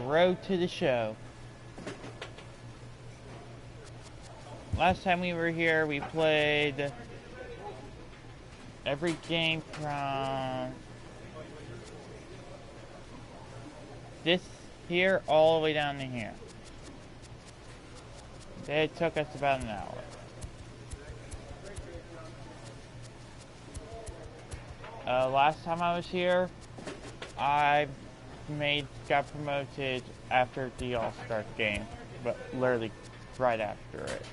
road to the show. Last time we were here, we played every game from this here all the way down to here. It took us about an hour. Last time I was here, I got promoted after the All-Star game, but literally right after it.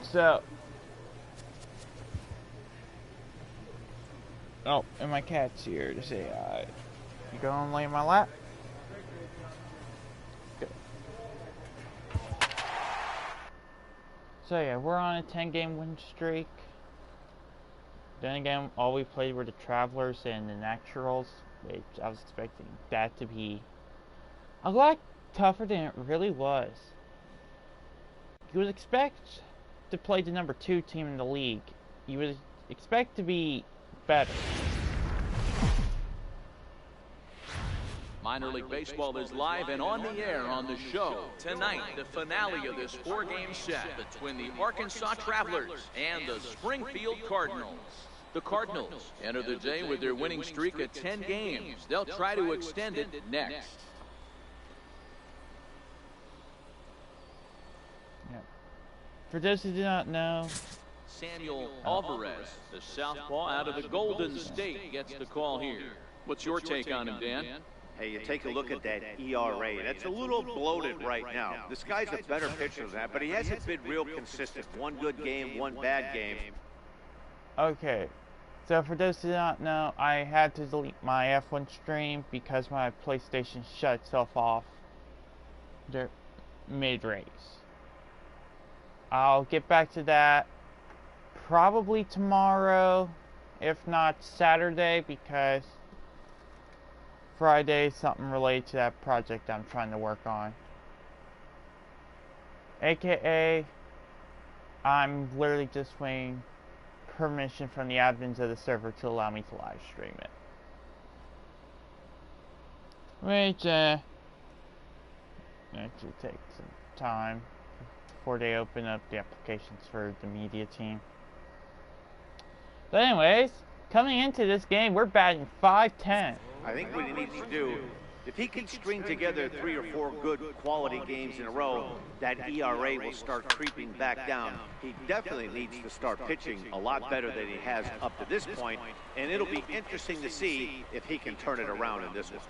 So, oh, and my cat's here to say hi. You go and lay in my lap. Good. So yeah, we're on a 10-game win streak. Then again, all we played were the Travelers and the Naturals, which I was expecting that to be a lot tougher than it really was. You would expect to play the number 2 team in the league. You would expect to be better. Minor League Baseball is live and on the air on the show. Tonight, the finale of this 4-game set between the Arkansas Travelers and the Springfield Cardinals. The Cardinals enter the day with their winning streak at 10 games. They'll try to extend it next. Yep. For those who do not know, Samuel Alvarez, the southpaw out of the Golden State, gets the call here. What's your take on him, Dan? Hey, you take a look at that ERA. That's a little bloated right now. This guy's a better pitcher than that, but he hasn't been real consistent. One good game, one bad game. okay. So for those who do not know, I had to delete my F1 stream because my PlayStation shut itself off mid-race. I'll get back to that probably tomorrow, if not Saturday, because Friday is something related to that project I'm trying to work on. AKA, I'm literally just waiting permission from the admins of the server to allow me to live stream it. Which, actually takes some time before they open up the applications for the media team. But anyways, coming into this game, we're batting .510. I think what he needs to do, if he can string together 3 or 4 good quality games in a row, that ERA will start creeping back down. He definitely needs to start pitching a lot better than he has up to this point, and it'll be interesting to see if he can turn it around in this one.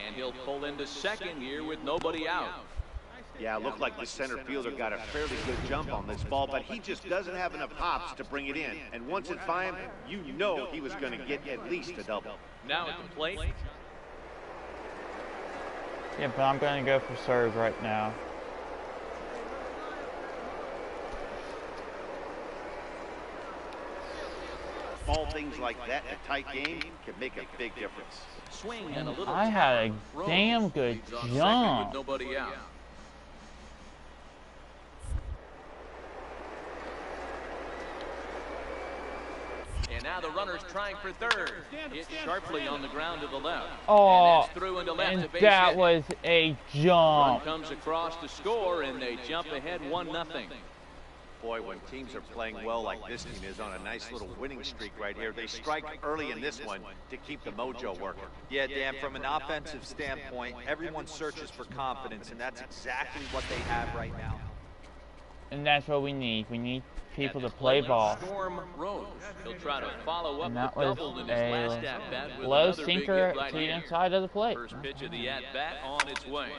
And he'll pull into second here with nobody out. Yeah, it looked like the center fielder got a fairly good jump on this ball, but he just doesn't have enough hops to bring it in. And once it's by him, you know he was going to get at least a double. Now at the plate. Yeah, but I'm going to go for serve right now. Small things like that in a tight game can make a big difference. Swing and a little I had a damn good jump. With nobody out. And now the runner's trying for third. Hit sharply on the ground to the left. Oh, and through into left and to base that hit. was a Run jump. comes across to score, and they jump ahead 1-0. Boy, when teams are playing well like this team is on a nice little winning streak right here, they strike early in this one to keep the mojo working. Yeah, Dan, from an offensive standpoint, everyone searches for confidence, and that's exactly what they have right now. And that's what we need. We need people to play ball. Storm Rose. He'll try to follow up And that the was double in his last at-bat with low another big sinker hit right to the here. inside of the plate. First pitch of the at-bat on its way.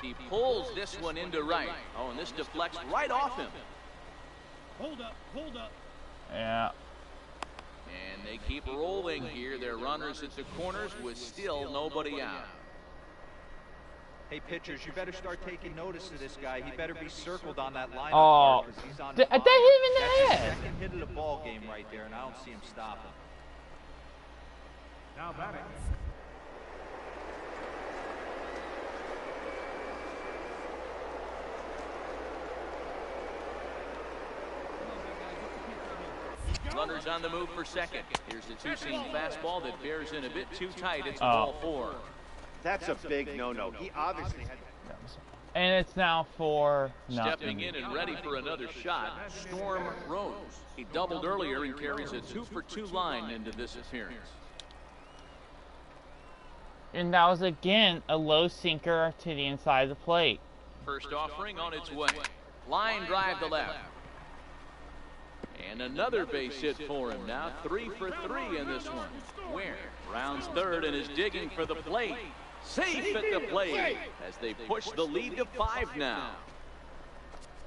He pulls this one into right. Oh, and this deflects right off him. Hold up, hold up. Yeah. And they keep rolling here. Their runners at the corners with still nobody out. Hey, pitchers, you better start taking notice of this guy. He better be circled on that lineup Oh, because he's on that hit him in the That's head. his second hit of the ball game right there, and I don't see him stopping. Now batting. Runners runners on the move for second. Here's the two-seam fastball that bears in a bit too tight. It's ball 4. That's a big no-no. He obviously had... And it's now 4-0. Stepping in and ready for another shot, Storm Rose. He doubled earlier and carries a 2-for-2 line into this appearance. And that was again a low sinker to the inside of the plate. First offering on its way. Line drive to left. And another base hit for him now. 3 for 3 in this one. Ware rounds third and is digging for the plate. Safe at the plate as they push the lead to 5 now.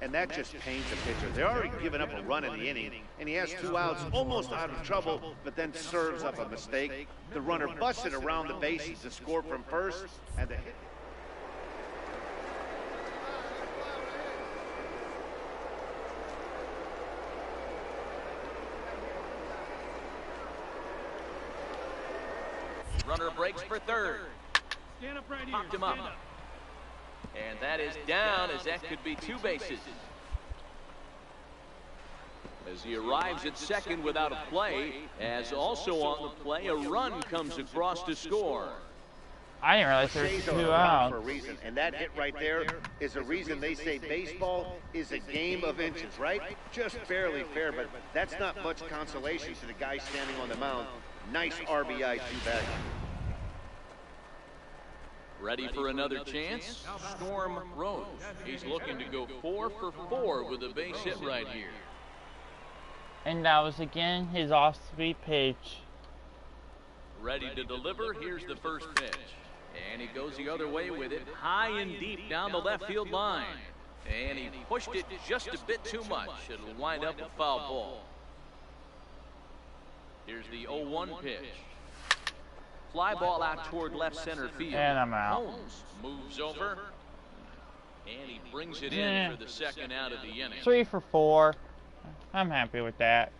And that just pains the pitcher. They're already given up a run in the inning, and he has 2 outs, almost out of trouble, but then serves up a mistake. The runner busted around the bases to score from first, and the hit. Runner breaks for third. Stand up right here. Popped him up. And that is down, as that could be 2 bases. As he arrives at second without a play, as also on the play, a run comes across to score. I didn't realize there was 2 outs. For a reason, and that hit right there is a reason they say baseball is a game of inches, right? Just barely fair, but that's not much consolation to the guy standing on the mound. Nice RBI 2-back. Ready for another chance? Storm Rose. He's looking to go 4 for 4 with a base hit right here. And that was again his off-speed pitch. Ready to deliver. Here's the first pitch. And he goes the other way with it, high and deep down the left field line. And he pushed it just a bit too much. It'll wind up a foul ball. Here's the 0-1 pitch. Fly ball out toward left center field. And I'm out. Holmes moves over. And he brings it in for the second out of the inning. 3 for 4. I'm happy with that.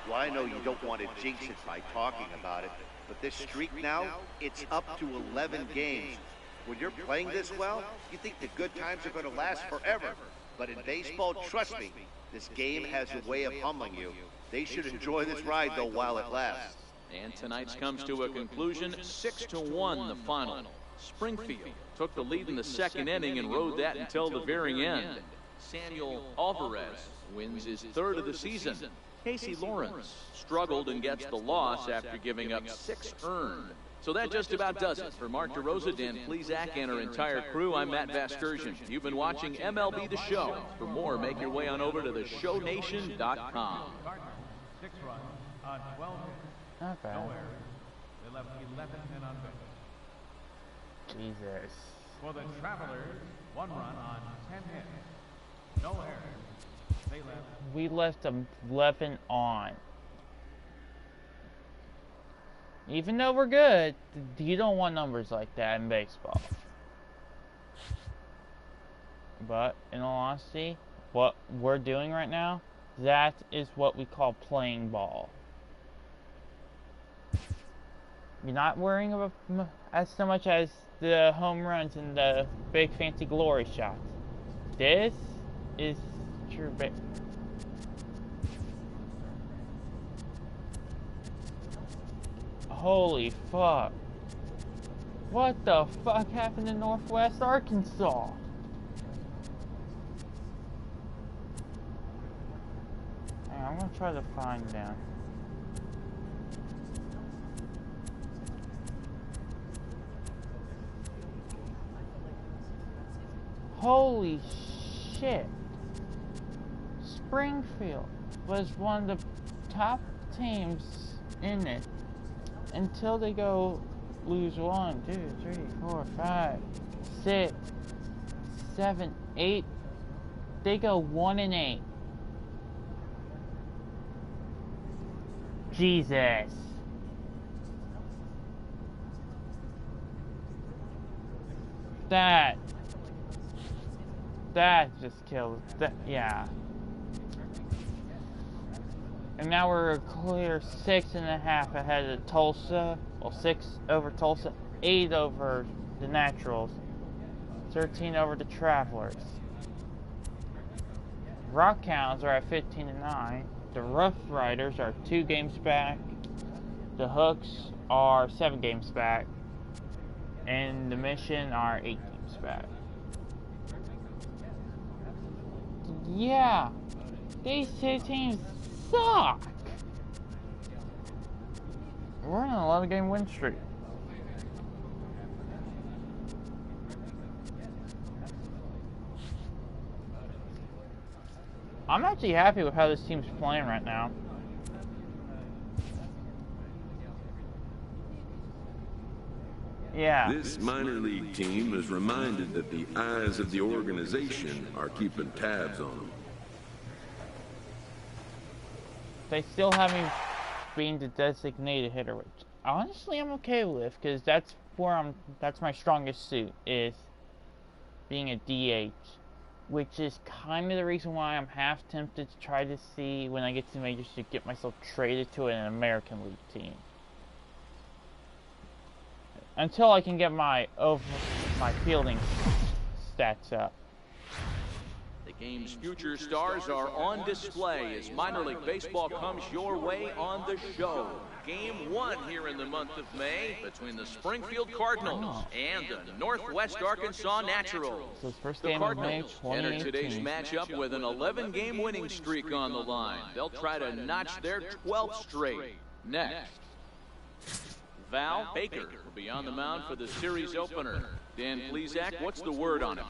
Well, I know you don't want to jinx it by talking about it, but this streak now, it's up to 11 games. When you're playing this well, you think the good times are going to last forever. But in baseball, trust me, this game has a way of humbling you. They should enjoy this ride, though, while it lasts. And tonight's comes to a conclusion, 6-1 the final. Springfield took the lead in the second inning and rode that until the very end. Samuel Alvarez wins his 3rd of the season. Casey Lawrence struggled and gets the loss after giving up 6 earned. So that just about does it. For Mark DeRosa, Dan Plesac, and our entire crew, I'm Matt Vasgersian. You've been watching MLB The Show. For more, make your way on over to theshownation.com. 6 runs on 12 hits. Not bad. No errors. They left 11 men on base. Jesus. For the Travelers, 1 run on 10 hits. No errors. They left. We left 11 on. Even though we're good, you don't want numbers like that in baseball. But, in all honesty, what we're doing right now, that is what we call playing ball. You're not worrying about as so much as the home runs and the big fancy glory shots. This is true. Holy fuck. What the fuck happened in Northwest Arkansas? Hang on, I'm gonna try to find them. Holy shit. Springfield was one of the top teams in it until they go lose 1, 2, 3, 4, 5, 6, 7, 8. They go 1-8. Jesus. That just killed. That, yeah. And now we're a clear 6.5 ahead of Tulsa. Well, 6 over Tulsa, 8 over the Naturals, 13 over the Travelers. Rockhounds are at 15-9. The Rough Riders are 2 games back. The Hooks are 7 games back. And the Mission are 8 games back. Yeah, these 2 teams suck. We're on an 11-game win streak. I'm actually happy with how this team's playing right now. Yeah. This minor league team is reminded that the eyes of the organization are keeping tabs on them. They still have me being the designated hitter, which honestly I'm okay with, because that's my strongest suit, is being a DH, which is kind of the reason why I'm half tempted to try to see when I get to the majors to get myself traded to an American League team. Until I can get my fielding stats up. The game's future stars are on display as minor league baseball comes your way on the show. Game 1 here in the month of May between the Springfield Cardinals and the Northwest Arkansas Naturals. So first The game of May Cardinals enter 2018. today's matchup with an 11-game winning streak on the line. They'll try to notch their 12th straight. Next, Val Baker will be on the mound for the series opener. Dan Plesac, what's the word on him?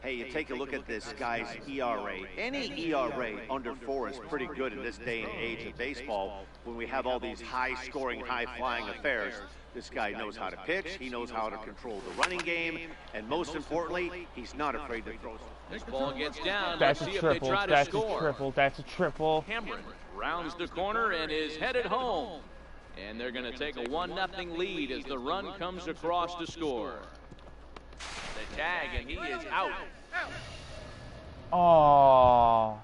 Hey, you take a look at this guy's ERA. Any ERA under 4 is pretty good in this day and age of baseball when we have all these high-scoring, high-flying affairs. This guy knows how to pitch, he knows how to control the running game, and most importantly, he's not afraid to throw. This ball gets down. That's Let's a see if they triple. try to That's score. a triple. That's a triple. Cameron rounds the corner and is headed home. And they're going to take a 1-0 lead as the run comes across to score. The tag, and he is out. Oh,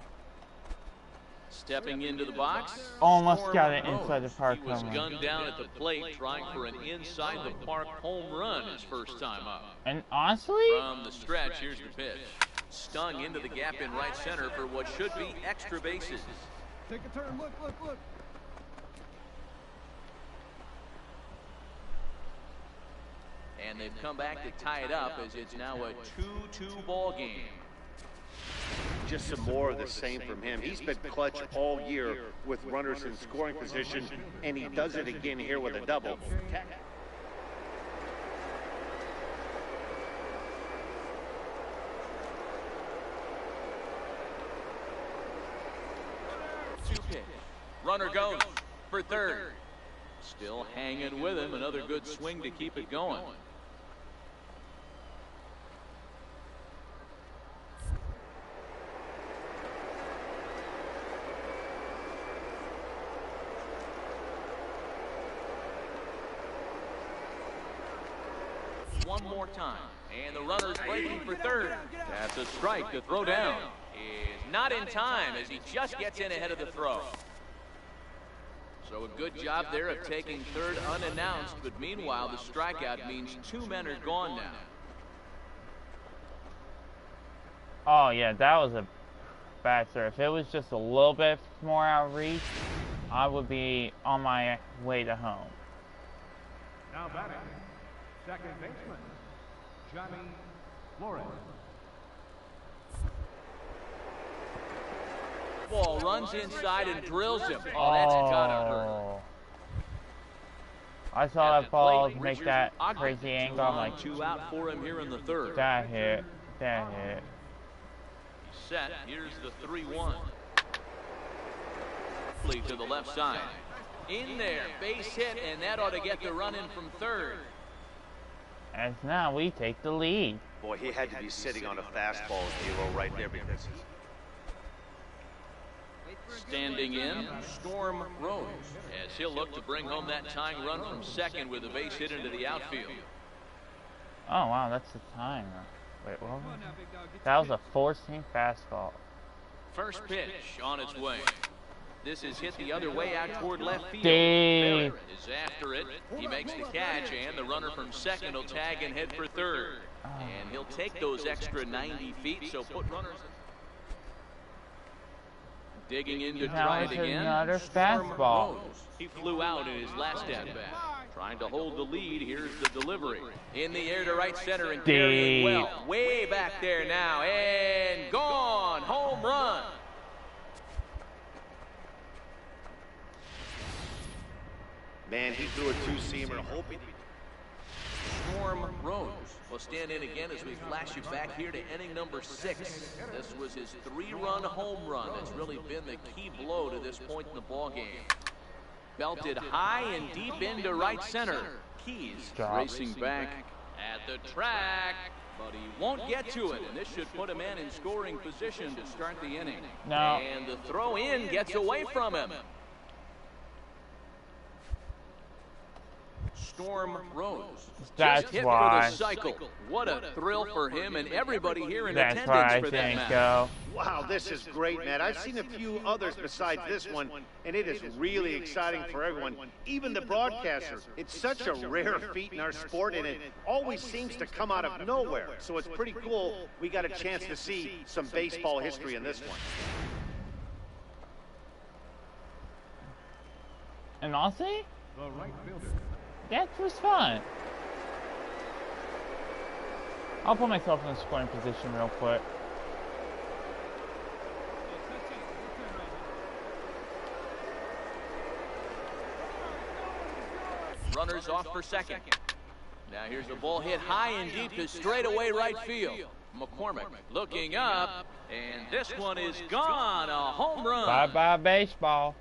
Stepping into the box. almost Storm got it Rose. inside the park. He was gunned down at the plate trying for an inside the park home run his first time up. And honestly, From the stretch, here's the pitch. Stung into the gap in right center for what should be extra bases. Take a turn. Look, look, look. And they've come back to tie it up as it's now a 2-2 ball game. Just some more of the same from him. He's been clutch all year with runners in scoring position, and he does it again here with a double. Two pitch. Runner goes for third. Still hanging with him. Another good swing to keep it going. One more time. And the runner's breaking for third. That's a strike. The throw down is not in time as he just gets in ahead of the throw. So a good job there of taking third unannounced, but meanwhile the strikeout means 2 men are gone now. oh yeah, that was a bad serve. If it was just a little bit more outreach, I would be on my way to home. Now batting, second baseman, Johnny Flores. Ball runs inside and drills him. Oh, that's gotta hurt. Oh. I saw At that the ball plate, make Richard that Ogden. crazy angle. 2 I'm on, like, 2 out for him here in the third. that hit. That hit. He's set. Here's the 3-1. Fleet to the left side. In there, base hit, and that ought to get the run in from third. As now we take the lead. Boy, he had to be sitting on a fastball, D'Lo, right there because Standing in, Storm Rose, as he'll look to bring home that tying run from second with a base hit into the outfield. Oh wow, that's the timer. Wait, what? That was a 4-seam fastball. First pitch on its way. This is hit the other way out toward left field. Dave. Barrett is after it. He makes the catch, and the runner from second will tag and head for third. And he'll take those extra 90 feet, so put runners in. Digging in to Now try it it's again. another Storm fastball. Rose. He flew out in his last at-bat. Trying to hold the lead. Here's the delivery. In the air to right center and carrying well. Way back there now. And gone. Home run. Man, he threw a two-seamer, hoping. Storm Rose will stand in again as we flash you back here to inning number 6. This was his 3-run home run. That's really been the key blow to this point in the ball game. Belted high and deep into right center. Keys racing back at the track, but he won't get to it, and this should put a man in scoring position to start the inning. No. And the throw in gets away from him. Storm Rose. That's just hit why. for the cycle. What a thrill for him and everybody here in That's attendance why I for that think, match. Wow, this is great, man. I've seen a few others besides this one, and it is really exciting for everyone, even the broadcasters. It's such a rare feat in our sport, and it always seems to come out of nowhere. So it's pretty cool we got a chance to see some baseball history in this one. And honestly, The right fielder. that was fun. I'll put myself in a scoring position real quick. Runners off for second. Now here's the ball hit high and deep to straightaway right field. McCormick looking up, and this one is gone. A home run. Bye-bye baseball.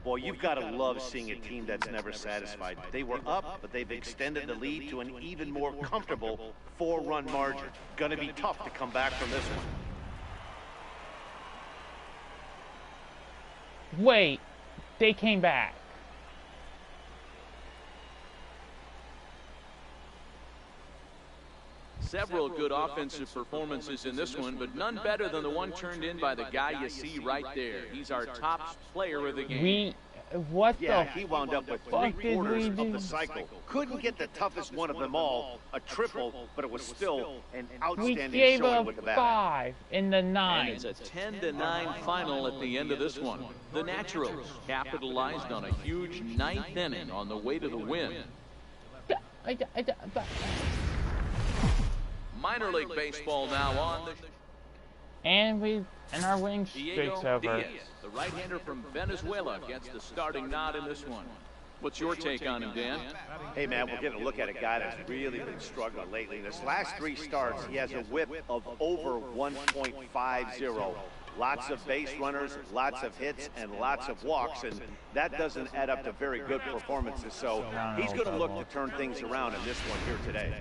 Boy, you've got to love seeing a team that's never satisfied. They were up, but they've extended the lead to an even more comfortable 4-run margin. Gonna be tough to come back from this one. Wait, they came back. Several good offensive performances in this one, but none better than the one turned in by the guy you see right there. He's our top player of the game. What Yeah, the he wound up with fuck did we 3/4 of do? the cycle. Couldn't get the toughest one of them all, a triple, but it was still an We outstanding gave showing a with the bat. 5 in the And 9th. it's a 10-9 final at the end of this one. The Naturals capitalized on a huge 9th inning on the way to the win. Minor League Baseball now on the And our winning Diego streak's over. Diaz, the right-hander from Venezuela, gets the starting nod in this one. What's your take on him, Dan? Hey, man, we're getting a look at a guy that's really been struggling lately. In his last 3 starts, he has a whip of over 1.50. Lots of base runners, lots of hits, and lots of walks, and that doesn't add up to very good performances. So he's going to look to turn things around in this one here today.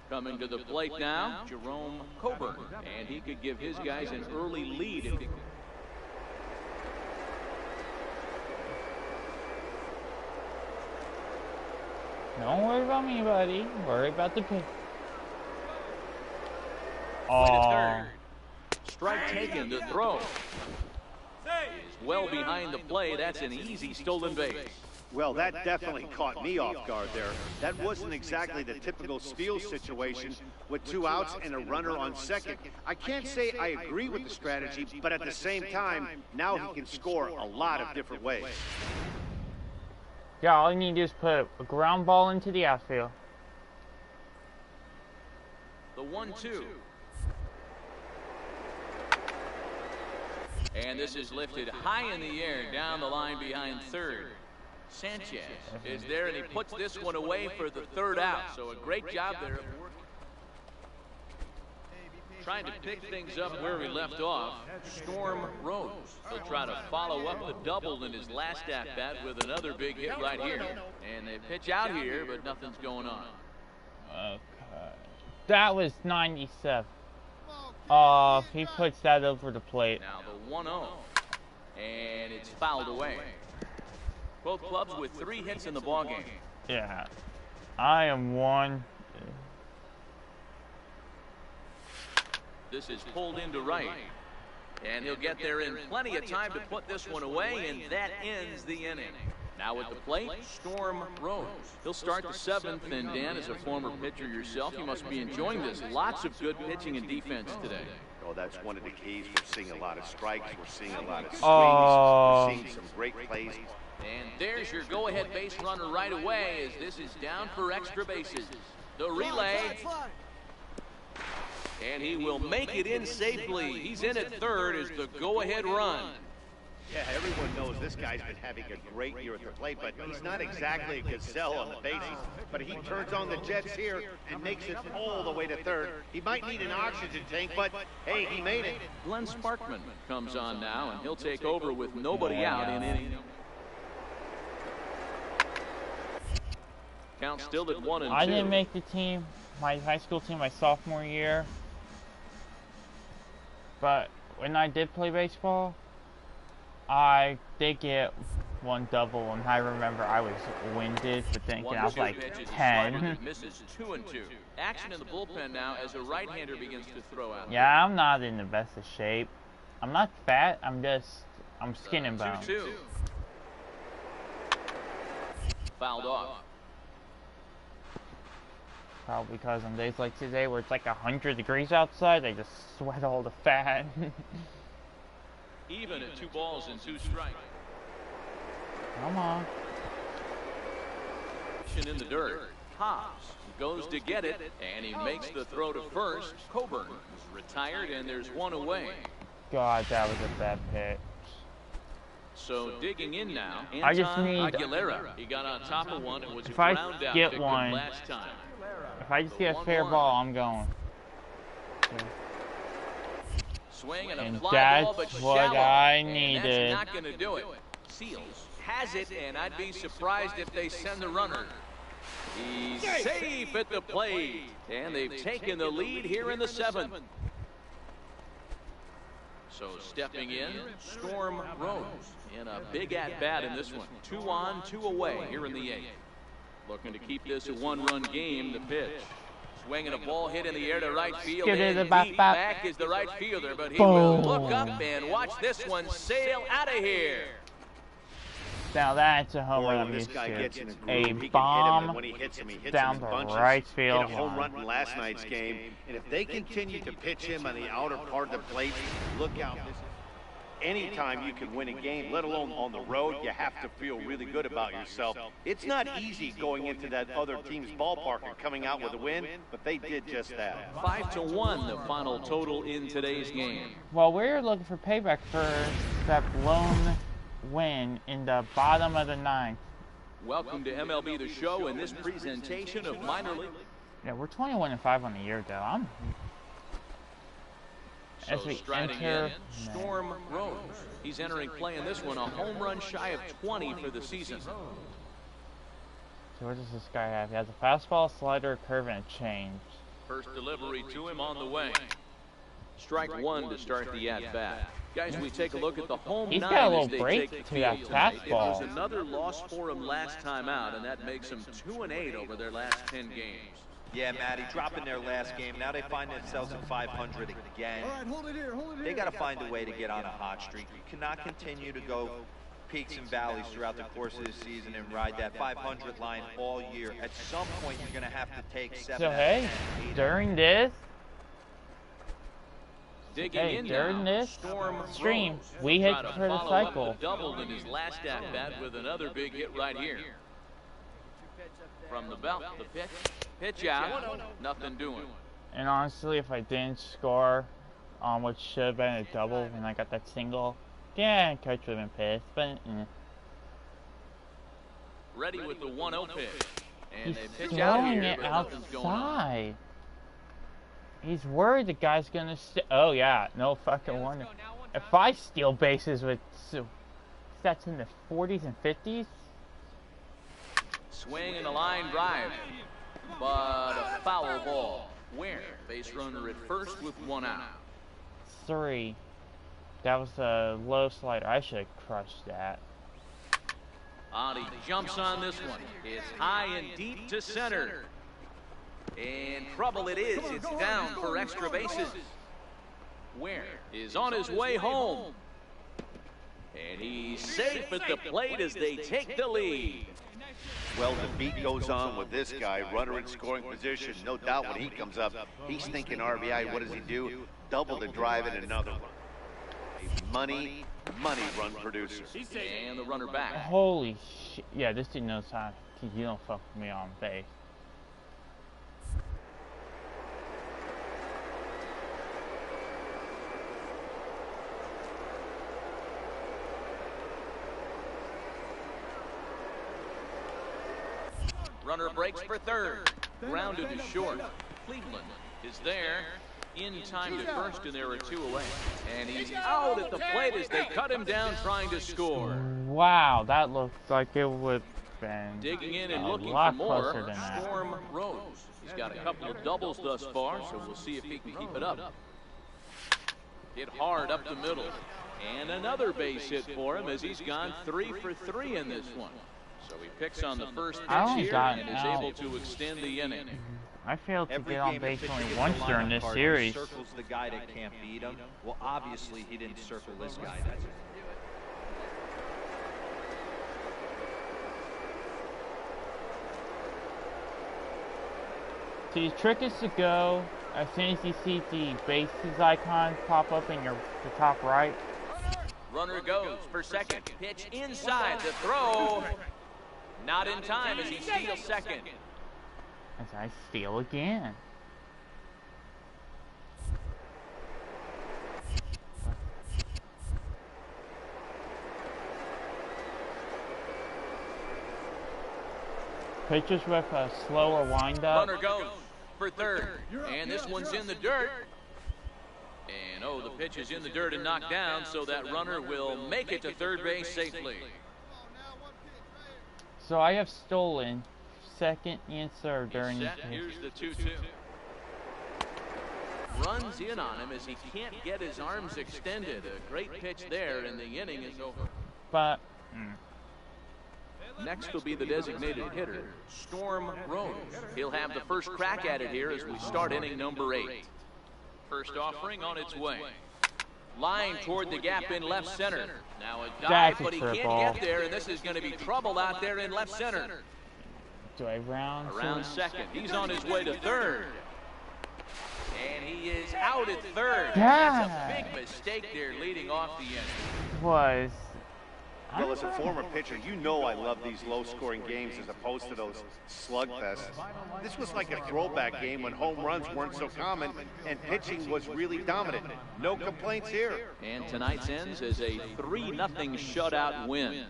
Coming to the plate now, Jerome Coburn, and he could give his guys an early lead. If he... Don't worry about me, buddy. Worry about the pitch. Play to Oh, third. Strike taken to throw. Is well behind the play. That's an easy stolen base. Well, that definitely caught me off guard there. That wasn't exactly the typical steal situation with 2 outs and a runner on second. I can't say I agree with the strategy, but at the same time, now he can score a lot of different ways. yeah, all you need to do is put a ground ball into the outfield. The 1-2. And this is lifted high in the air down the line behind third. Sanchez is there, and he puts this one away for the 3rd out. So a great job there. Trying to pick things up where we left off. Storm Rose. He'll try to follow up the double in his last at-bat with another big hit right here. And they pitch out here, but nothing's going on. Okay. That was 97. He puts that over the plate. Now the 1-0. And it's fouled away. Both clubs with 3 hits in the ballgame. Yeah. I am one. This is pulled into right. And he'll get there in plenty of time to put this one away, and that ends the inning. Now at the plate, Storm Rose. He'll start the 7th, and Dan, as a former pitcher yourself, you must be enjoying this. Lots of good pitching and defense today. Oh, that's one of the keys. We're seeing a lot of strikes. We're seeing a lot of swings. Oh. We're seeing some great plays. And there's your go-ahead base runner right away as this is down for extra bases. The relay. And he will make it in safely. He's in at third as the go-ahead run. Yeah, everyone knows this guy's been having a great year at the plate, but he's not exactly a gazelle on the bases. But he turns on the jets here and makes it all the way to third. He might need an oxygen tank, but hey, he made it. Glenn Sparkman comes on now, and he'll take over with nobody out in inning. Count still at 1-2. I didn't make the team, my high school team, my sophomore year. But when I did play baseball, I did get one double, and I remember I was winded for thinking I was like 10. Misses 2-2. Action in the bullpen now as a right-hander begins to throw out. Yeah, I'm not in the best of shape. I'm not fat, I'm skin and bone. 2-2. Fouled off. Probably because on days like today where it's like 100 degrees outside, I just sweat all the fat. Even at 2 balls and 2 strikes. Come on. In the dirt. Hobbs goes to get it, and he makes the throw to first. Coburn is retired, and there's one away. God, that was a bad pitch. So digging in now, I just Anton need- Aguilera. He got on top of one and was If a I ground out get victim one- last time. If I just get a fair ball, I'm going. Swing and a And fly ball, that's but what shallow. I And needed. that's not going to do it. Seals has it, and I'd be surprised if they send the runner. He's safe at the plate, and they've taken the lead here in the 7th. So stepping in, Storm Rose in a big at-bat in this one. 2 on, 2 away here in the 8th. Looking to keep this a 1-run game, the pitch. Swinging a ball hit in the air to right field, and deep back is the right fielder, but he will look up and watch this one sail out of here. Now that's a home Boy, run when I'm this used guy to. gets in a A groove, he can hit him, bomb and when he hits him down in the bunches. right field Hit a home line. run in last night's game, and if they continue to pitch him on the outer part of the plate, look out. Anytime you can win a game, let alone on the road, you have to feel really good about yourself. It's not easy going into that other team's ballpark and coming out with a win, but they did just that. 5-1, the final total in today's game. Well, we're looking for payback for that blown win in the bottom of the 9th. Welcome to MLB The Show and this presentation of minor league. Yeah, we're 21-5 on the year, though. As So we striding enter, in, Storm Rose. He's entering play in this one, a home run shy of 20 for the season. So what does this guy have? He has a fastball, slider, curve, and a change. First delivery to him on the way. Strike 1 to start the at-bat. Guys, we take a look at the home He's 9 got a little as they break take the to that field tonight. It fastball. was another loss for him last time out, and that makes them 2-8 over their last 10 games. Yeah, Matty, dropping their last game. Now they find themselves at 500 again. They got to find a way to get on a hot streak. You cannot continue to go peaks and valleys throughout the course of the season and ride that 500 line all year. At some point, you're going to have to take 7 So out of hey, 10, 8 during this Digging in during now, this Storm stream, Rose we will hit try to for the follow up cycle. the double in his last at-bat with another big hit right here. From the belt, the pitch out, nothing doing. And honestly, if I didn't score on what should have been a double and I got that single, yeah, coach would have been pissed. But Ready with the 1-0 pitch. And he's they pitch out throwing here, it but nothing's going on. outside. He's worried the guy's gonna. Oh yeah, no fucking wonder. If I steal bases with that's in the 40s and 50s. Swing and a line drive, but a foul ball. Where? Base runner at first with 1 out. 3. That was a low slider. I should have crushed that. Adi jumps on this one. It's high and deep to center. And trouble it is. It's down for extra bases. Where is on his way home. And he's safe at the plate as they take the lead. Well, the beat goes on with this guy, runner in scoring position. No doubt when he comes up, he's thinking RBI. What does he do? Double the drive and another one. A money run producer. And the runner back. Holy shit. Yeah, this dude knows how. You don't fuck with me on base. Runner breaks for third. Grounded to short. Cleveland is there. In time to first, and there are two away. And he's out at the plate as they cut him down trying to score. Wow, that looks like it would have been Digging in and a looking lot for more. closer than that. Storm Rose. He's got a couple of doubles thus far, so we'll see if he can keep it up. Hit hard up the middle. And another base hit for him as he's gone 3 for 3 in this one. So he picks on the first pitch here and is able to extend the inning. I failed to Every get on game base the pitcher only gets once a during lineup this card, series. he circles the guy that can't beat him. Well, obviously he didn't circle this guy. That's So the trick is to go as soon as you see the bases icon pop up in the top right. Runner goes for second. Pitch inside. The throw. Not in time as he steals second. As I steal again. Pitchers with a slower windup. Runner goes for third. And this one's in the dirt. And oh, the pitch is in the dirt and knocked down, so that runner will make it to third base safely. So I have stolen second and third during this Set. game. Here's the 2-2. Runs in on him as he can't get his arms extended. A great pitch there, and the inning is over. But Next will be the designated hitter, Storm Rose. He'll have the first crack at it here as we start inning number 8. First offering on its way. Line toward the gap in left center. Now a dive, That's a but he trip can't ball. get there, and this is going to be trouble out there in left center. do I round? Around second. He's on his way to third. And he is out at third. That's a big mistake there leading off the inning. Was Well, as a former pitcher, you know I love these low-scoring games as opposed to those slugfests. This was like a throwback game when home runs weren't so common and pitching was really dominant. No complaints here. And tonight's ends as a 3-0 shutout win.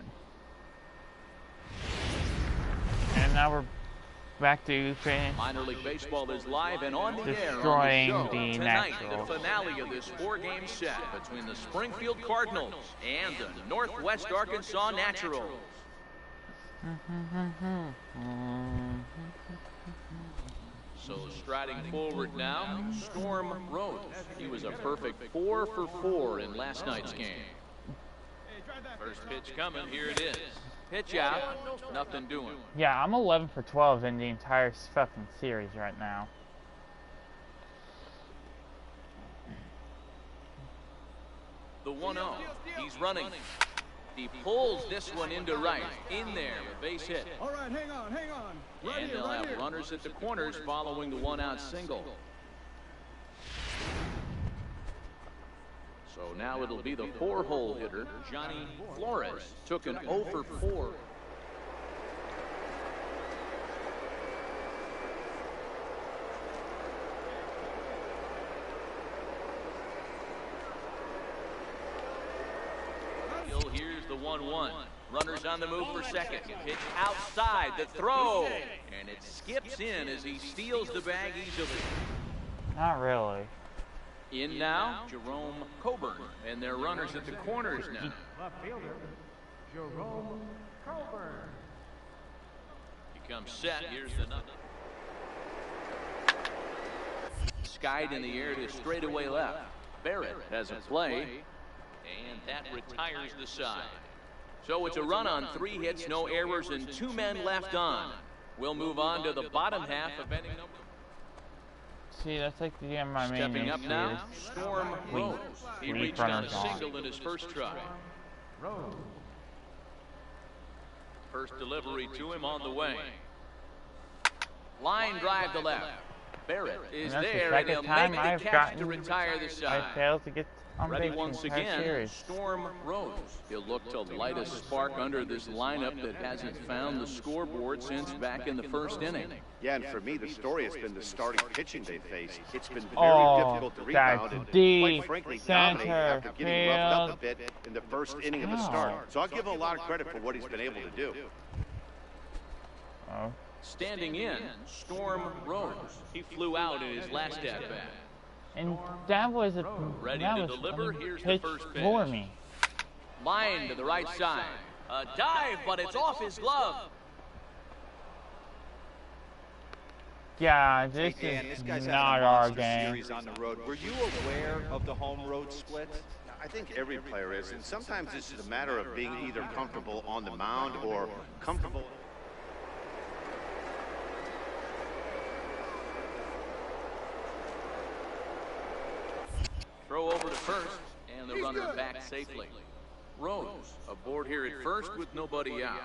and now we're back to finish. Minor League Baseball is live and on the air Destroying on the show. the Tonight, Naturals. the finale of this 4-game set between the Springfield Cardinals and the Northwest Arkansas Naturals. So striding forward now, Storm Rose. He was a perfect 4 for 4 in last night's game. First pitch coming, here it is. Pitch out, nothing doing. Yeah, I'm 11 for 12 in the entire fucking series right now. The 1-0, he's running. He pulls this one into right. In there, a base hit. All right, hang on. Right And here, they'll right have here. runners at the corners following the 1-out single. So now it'll be the 4-hole hitter, Johnny Flores. Took an 0 for 4. Here's the 1-1. Runners on the move for second. Pitch outside, the throw. And it skips in as he steals the bag easily. Not really. In now, Jerome Coburn. And their runners at the corners now. Left fielder, Jerome Coburn. He comes set. Here's the number. Skied in the air to straightaway left. Barrett has a play. And that retires the side. So it's a run on 3 hits, no errors, and 2 men left on. We'll move on to the bottom half of inning number. See, that's like the end of my main Stepping up issue now, is Storm Rose. He lead reached on a runners on. single in his first try. Rose. First delivery to him on the way. Line drive to left. Barrett is there, and he'll make the catch to retire the side. I failed to get on Ready base once in the entire again, series. Storm Rose. He'll look to light a spark under this lineup that hasn't found the scoreboard since back in the first inning. Yeah, and for me, the story has been the starting pitching they faced. It's been very difficult to rebound and, quite frankly, dominate after getting roughed up a bit in the first inning of the start. So I'll give him a lot of credit for what he's been able to do. Oh. Standing in, Storm Rose. He flew out in his last at-bat. And that was a Ready that to was deliver. a Here's the pitch first pitch. for me. Line to the right side. A dive, but it's off his glove. Yeah, this Hey, Dan, is this guy's not having a our monster game. series on the road. Were you aware of the home-road splits? I think every player is, and sometimes it's just a matter of being either comfortable on the mound or comfortable. Throw over to first, and the runner back safely. Rose aboard here at first with nobody out.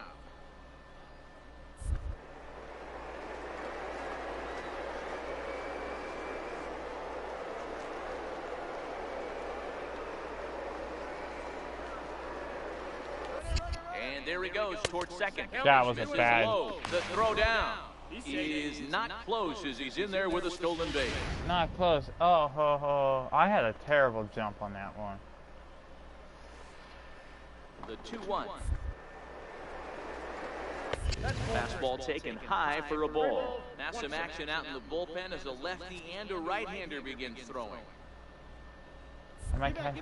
And there he goes towards second. That was a Misses bad. low. The throw down is not close as he's in there with a stolen base. Not close. Oh, ho, ho. I had a terrible jump on that one. The 2-1. Fastball taken high for a ball. Now some action out in the bullpen as a lefty and a right-hander begins throwing. I might catch.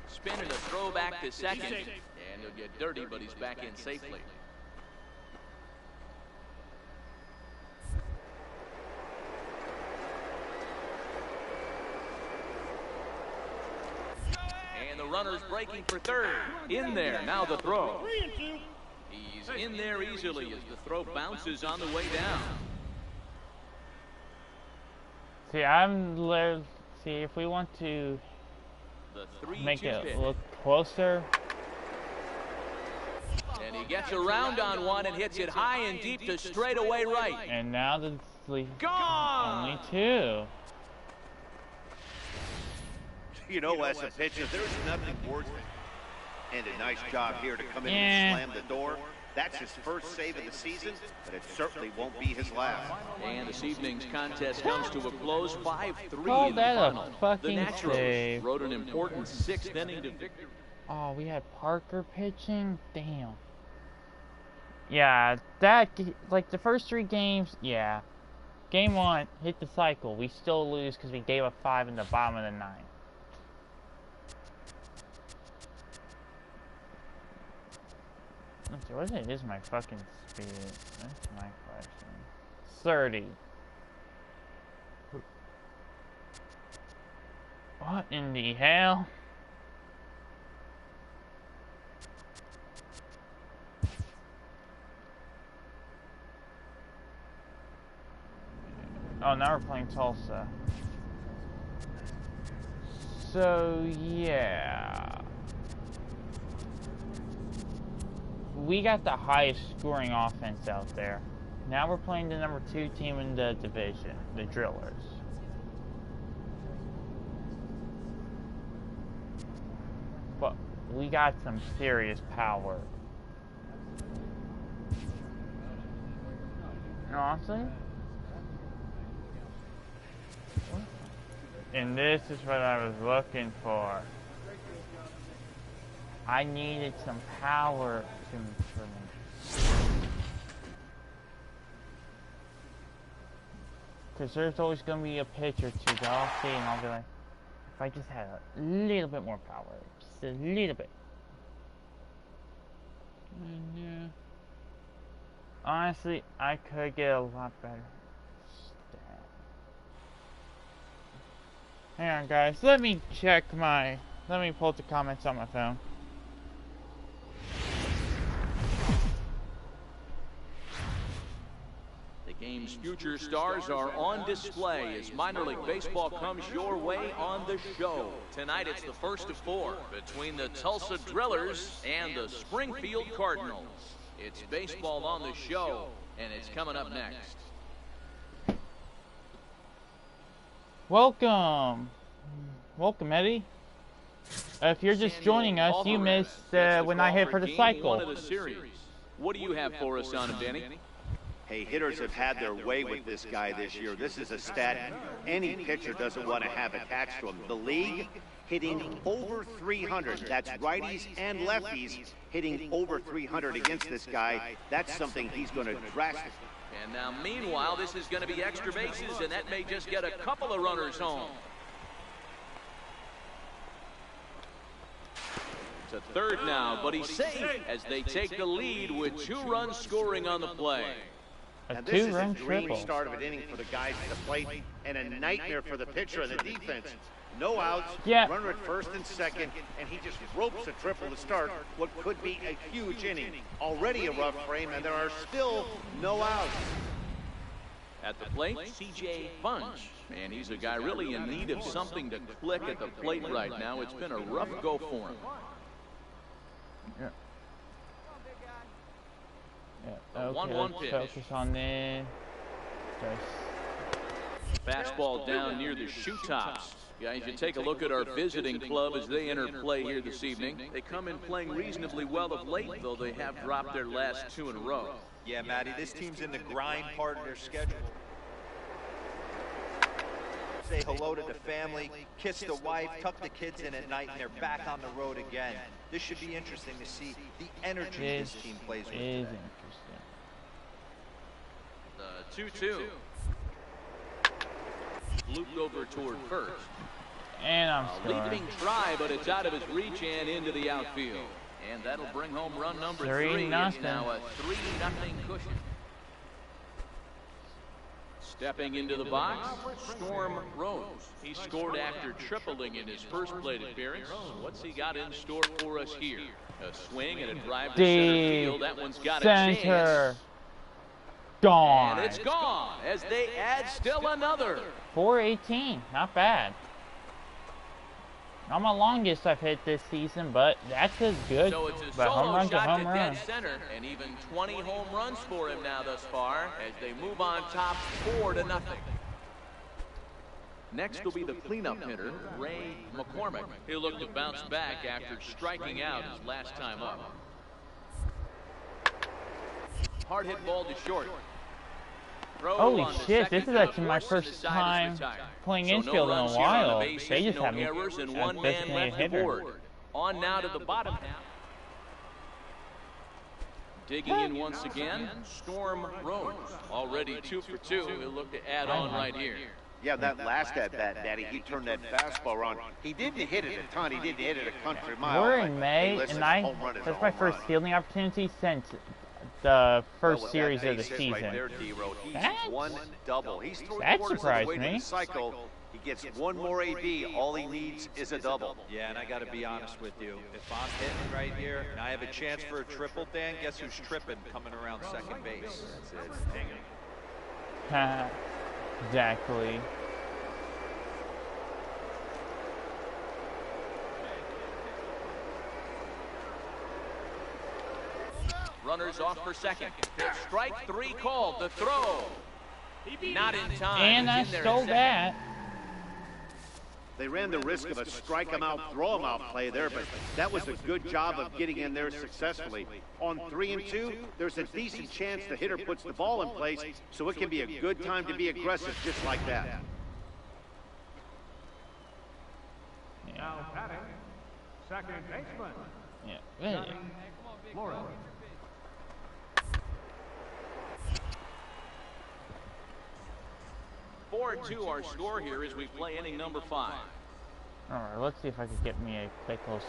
Spinning a throw back to second. And he'll get dirty, but he's back in safely. And the runner's breaking for third. In there, now the throw. He's in there easily as the throw bounces on the way down. See, see if we want to The 3-2 make it pitch. look closer. And he gets around on one and hits it high and deep to straightaway right. And now the lead. Gone! Only 2. You know, as a pitcher, there's nothing worse than, and a nice job here to come in Yeah. and slam the door. That's his first save of the season, but it certainly won't be his last. And this evening's contest comes to a close, 5-3 Call in the that a final. The fucking Naturals save. wrote an important 6th inning to victory. Oh, we had Parker pitching? Damn. Yeah, that, like the first 3 games, yeah. Game 1, hit the cycle. We still lose because we gave up 5 in the bottom of the 9th. Let's see, what is my fucking speed? That's my question. 30. What in the hell? Oh, now we're playing Tulsa. So, yeah. We got the highest scoring offense out there. Now we're playing the number 2 team in the division, the Drillers. But we got some serious power. Honestly? And this is what I was looking for. I needed some power for me. Because there's always going to be a pitch or 2 that I'll see and I'll be like, if I just had a little bit more power. Just a little bit. And, honestly, I could get a lot better. Hang on, guys. Let me pull up the comments on my phone. The game's future stars are on display as minor league baseball comes your way on the show. Tonight it's the first of 4 between the Tulsa Drillers and the Springfield Cardinals. It's baseball on the show, and it's coming up next. Welcome, Eddie. If you're just joining us, you missed when I hit for the cycle. What do you have for us on him, Danny? Hey, hitters have had their way with this guy this year. This is a stat any pitcher doesn't want to have attached to him. The league hitting over 300. That's righties and lefties hitting over 300 against this guy. That's something he's going to drastically. And now, meanwhile, this is going to be extra bases, and that may just get a couple of runners home. To third now, but he's safe as they take the lead with 2 runs scoring on the play. A And this is a two-run dream triple. start of an inning for the guys at the plate and a nightmare for the pitcher and the defense. No outs, Yeah. runner at first and second, and he just ropes a triple to start what could be a huge inning. Already a rough frame, and there are still no outs. At the plate, C.J. Bunch. And he's a guy really in need of something to click at the plate right now. It's been a rough go for him. Yeah. A Okay, 1-1 let's pitch. focus on this. Fastball down near the shoe tops. Guys, you take a look at our visiting club as they enter play here this evening. They come in playing reasonably well of late, though they have dropped their last 2 in a row. Yeah, Matty, this team's in the grind part of their schedule. Say hello to the family, kiss the wife, tuck the kids in at night, and they're back on the road again. This should be interesting to see the energy this team plays with today. The 2-2. Looped over toward first. And I'm A leaping scoring. try, but it's out of his reach and into the outfield. And that'll bring home run number 3. It's 3-0. now a 3-0 cushion. Stepping into the box, Storm Rose. He scored after tripling in his first plate appearance. What's he got in store for us here? A swing and a drive to center Deep field. That one's got a center. chance. Gone. And it's gone as they add still another. 418. Not bad. Not my longest I've hit this season, but that's as good. So it's a But home solo run's a shot home to run. dead center, and even 20 home runs for him now thus far as they move on top 4-0. Next will be the cleanup hitter, Ray McCormick. He'll look to bounce back after striking out his last time up. Hard hit ball to short. Throw Holy on the shit, second, this is actually my forces first the side time is retired. playing So no infield in runs a here on the while. bases, They just no have me errors, and as one man designated left to hitter. board. On now to the bottom half. Digging in once again, Storm Rose. Already 2 for 2. He'll look to add on right here. Yeah, that last at-bat, Daddy, he turned that fastball around. He didn't hit it a ton. He didn't hit it a country mile. We're but, in hey, May, listen, and home run is a that's my home first run. fielding opportunity since the first Well, with series that of the base hit season. Right there, D-Road, he's That- one double. He's that three-quarters of the surprised way to me. the cycle. He gets one more AB. All he needs is a double. Yeah, and I got to be honest with you. If I'm hitting right here and I have a chance for a triple, Dan, guess who's tripping coming around second base? That's it. Dang it. Exactly. Runners off for second. Strike 3 called. The throw. Not in time. And I He's in there stole at that. They ran the risk of a strike him out, throw him out play there, but that was a good job of getting in there successfully. On 3 and 2, there's a decent chance the hitter puts the ball in place, so it can be a good time to be aggressive just like that. Now batting, second baseman, Yeah. Really. Flores. Four 4-2 our score here as we play inning number 5. Alright, let's see if I can get me a play close.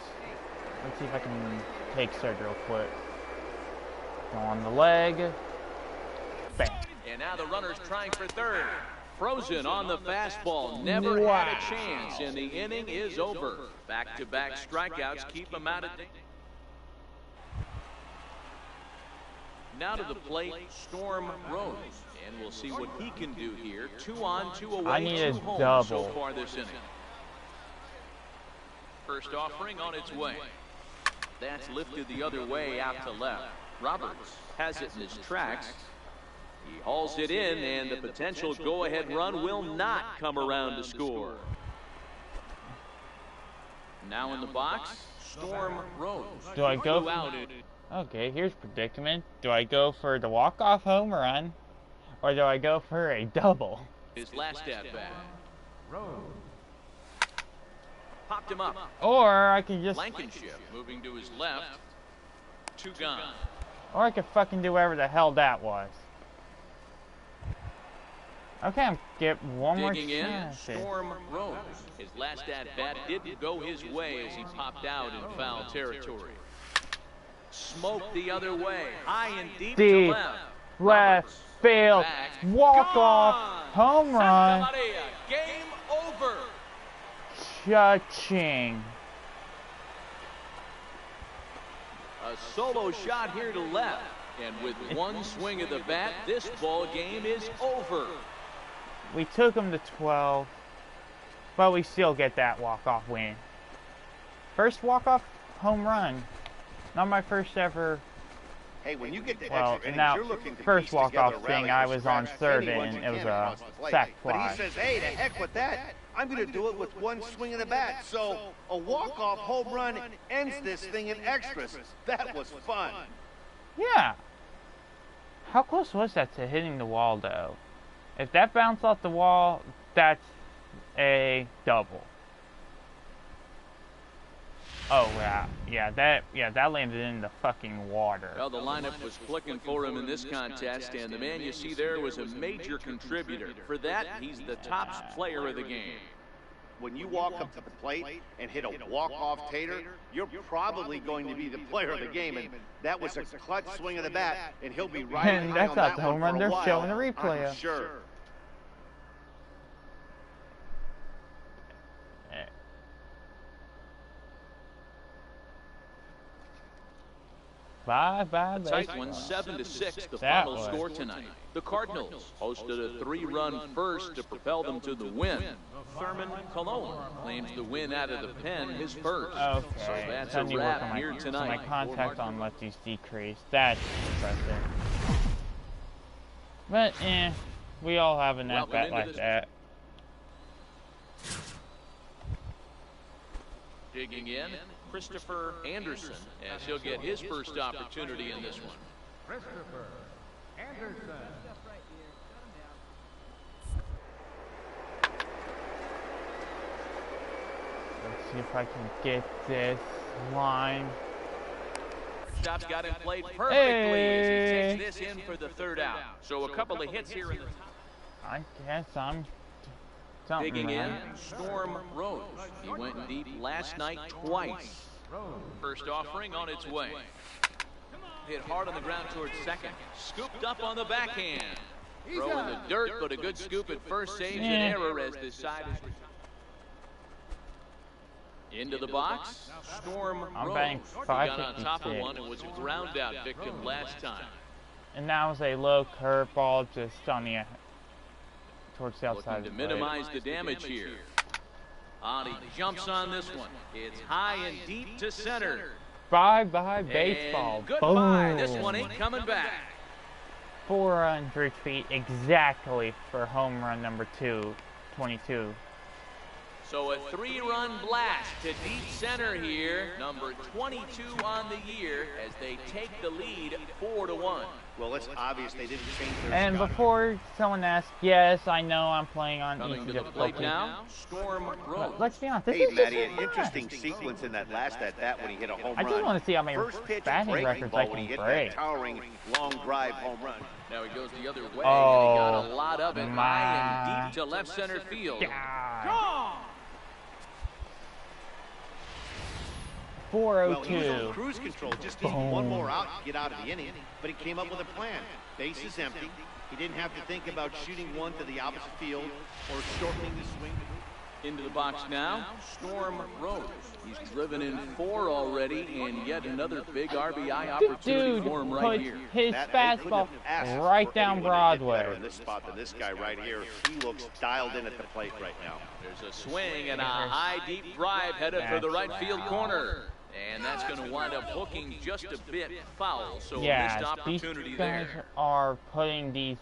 Let's see if I can take Serge real quick. Go on the leg. Bam. And now the runner's trying for third. Frozen on the fastball. Never Wow. had a chance, and the inning is over. Back-to-back strikeouts keep him out of danger. Now to the plate, Storm Rose. And we'll see what he can do here. 2 on, 2 away, I need a 2 home double. so far this inning. First offering on its way. That's lifted the other way out to left. Roberts has it in his tracks. He hauls it in, and the potential go-ahead run will not come around to score. Now in the box, Storm Rose. Do I go? For... Okay, here's predicament. Do I go for the walk-off home run, or do I go for a double? His last at-bat. Popped him up. Or I can just... Blankenship moving to his left. 2 gone. Or I could fucking do whatever the hell that was. Okay, I'm get one more chance. Storm Rose. His last at-bat didn't go his way as he popped out in foul territory. Smoke the other way. High and deep to left field. Walk-off. Home run. Game over. Cha-ching. A solo shot here to left. And with one swing of the bat, this ball game is over. We took him to 12, but we still get that walk-off win. First walk-off home run. Not my first ever. Hey, when you get to Well, extra innings, now, you're looking to first piece together walk-off a thing, rally I from was on scratch third any runs and you it was can a across the plate. sac But fly. he says, hey, to heck with that. I'm going to do it with one swing of the bat. So a walk-off home run ends this thing in extras. That was fun. Yeah. How close was that to hitting the wall, though? If that bounced off the wall, that's a double. Oh, yeah, that landed in the fucking water. Well, the lineup was clicking for him in this contest, and the man you see there was a major contributor. For that, he's the top player of the game. When you walk up to the plate and hit a walk-off tater, you're probably going to be the player of the game, and that was a clutch swing of the bat, and he'll be riding And high that's on not that the home one run for a they're while, showing the replay I'm of. sure. Bye, Tight one, 7-6, the final score tonight. The Cardinals hosted a 3-run first to propel them to the win. Thurman Cologne claims the win out of the pen, his first. Okay, So that's a time you work wrap on here so tonight. my contact on lefties decreased. That's impressive. But, we all have an at-bat like that. Digging in, Christopher Anderson, as he'll get his first opportunity in this one. Christopher Anderson. Let's see if I can get this line. Shop's got him played perfectly as he takes this in for the third out. So a couple of hits here in the top. I guess I'm something Digging in, right. Storm Rose. He went deep last night twice. First offering on its way. Hit hard on the ground towards second. Scooped up on the backhand. Throw in the dirt, but a good scoop at first saves an error as this side is into the box. Storm I'm Rose. batting He got on top of 556. one and was a ground out victim last time. And that was a low curveball just on the towards the outside Looking of to the plate. minimize the damage here. He jumps on this one. It's high and deep to center. Bye baseball. And goodbye. Boom. This one ain't coming back. 400 feet exactly for home run number 222. So a 3-run blast to deep center here. Number 22 on the year as they take the lead 4-1. Well, it's obvious they didn't change their And scouting. before someone asks, yes, I know I'm playing on Coming easy to the plate difficulty. now, Storm Rose. Let's be honest, this Hey, is Matty, just an fun. interesting sequence in that last at-bat when he hit a home I run. just want to see how many First pitch batting breaking records ball I when he can hit break. that towering long drive home run. Now he goes the other way, Oh, and he got a lot of it my high and deep to left center field. God. Well, he was 402. on cruise control, just needed one more out to get out of the inning, but he came up with a plan. Base is empty. He didn't have to think about shooting one to the opposite field or shortening the swing. Into the box now, Storm Rose. He's driven in 4 already, and yet another big RBI opportunity Dude for him right put here. his That- they couldn't fastball have asked right for down anyone to hit better Broadway. in this spot than this guy right here. He looks dialed in at the plate right now. There's a swing and a high deep drive headed for the right field corner. And that's going to wind up hooking just a bit foul, so a Yeah, missed opportunity these guys there. are putting these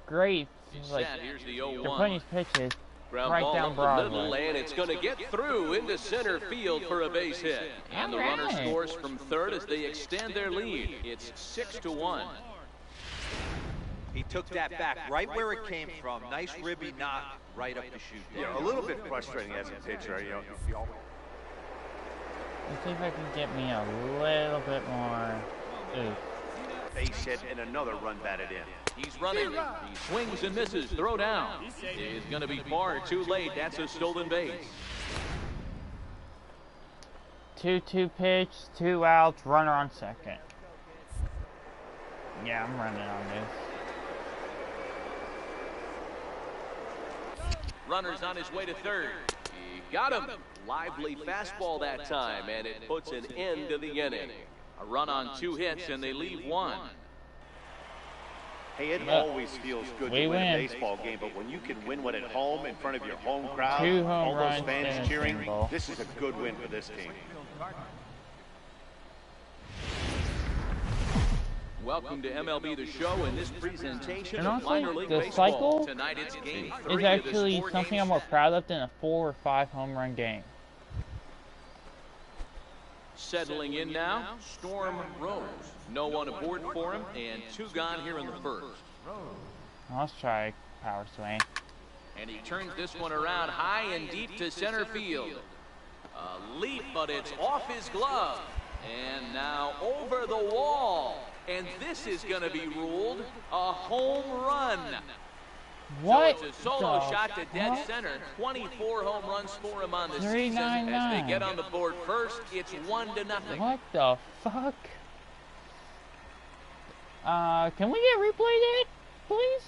great, like, Here's the they're 0-1. putting these pitches Ground right ball down up the middle, Broadway. and it's going to get through into center field for a base hit. And the runner Alright. scores from third as they extend their lead. It's 6-1. He took that back right where it came from. Nice ribby knock right up the chute. Yeah, a little bit frustrating as a pitcher. You know, if you Let's see if I can get me a little bit more. Ooh. base hit and another run batted in. He's running. He swings and misses. Throw down. Is going to be far too late. That's a stolen base. 2-2 pitch, 2 outs, runner on second. Yeah, I'm running on this. Runner's on his way to third. He got him. Lively fastball that time, and it puts an end to the inning. A run on 2 hits, and they leave 1. Hey, it always feels good We to win a win. baseball game, but when you can win one at home in front of your home crowd, 2 home all those runs and fans a cheering, single. this is a good win for this team. Welcome to MLB The Show in this presentation And of also, minor league the baseball. cycle Tonight it's game 3 It's of this actually 4-game something I'm more set. proud of than a 4 or 5 home run game. Settling in now, Storm Rose. No one aboard for him, and 2 gone here in the first. Let's try power swing. And he turns this one around high and deep to center field. A leap, but it's off his glove. And now over the wall. And this is going to be ruled a home run. What? So it's a solo the shot to dead fuck? center. 24 home runs for him on the season. 399. As they get on the board first, it's 1-0. What the fuck? Can we get replay that, please?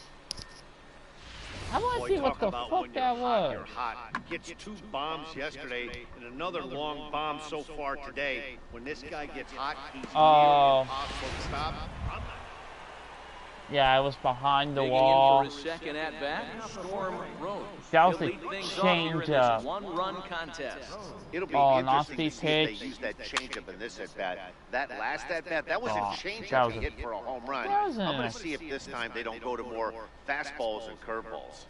I want to Boy, see what talk the about fuck when you're that hot, was. you're hot. Gets 2 bombs yesterday and another long bomb so far today. When this guy gets hot, he's near impossible to stop. Yeah, I was behind the Digging wall. in for a second at bat, Storm Rose. That was He'll a lead things off here in this change-up. 1-run contest. It'll be Oh, interesting to nasty see if pitch. they use that changeup in this at bat. That last at bat, that was Oh, a that changeup was he a- hit for a home run. That was I'm a- going to see if this time they don't go to more fastballs and curveballs.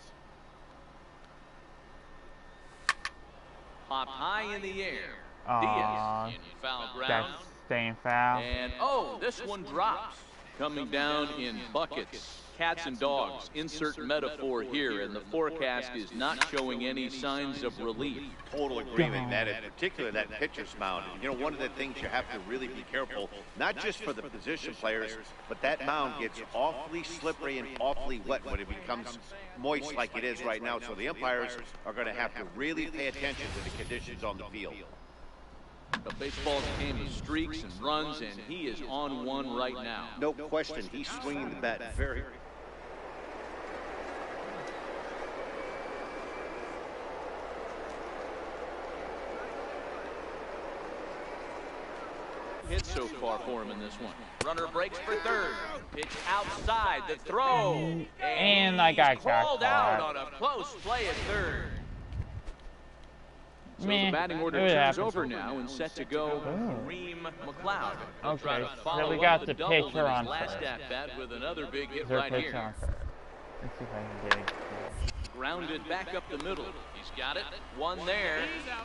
Popped high in the air. Aw, Diaz in foul that's ground. staying foul. And, this one drops. Coming down in buckets. Cats and dogs, insert metaphor here, and the forecast is not showing any signs of relief. Total agreement, that in particular that pitcher's mound. You know, one of the things you have to really be careful, not just for the position players, but that mound gets awfully slippery and awfully wet when it becomes moist like it is right now. So the umpires are going to have to really pay attention to the conditions on the field. The baseball game of streaks and runs, and he is on one right now. No question, he's swinging the bat very. Hit so far for him in this one. Runner breaks for third. Pitch outside. The throw. And I got called out caught. on a close play at third. So Meh, the batting order it turns happens. over now and set to go Kareem McLeod. He'll try Okay, to so follow we up got the the double in pitcher his on last first. at-bat with another big hit Is there a right pitcher here. on first? Let's see if I can get it. Grounded back up the middle. He's got it. One there.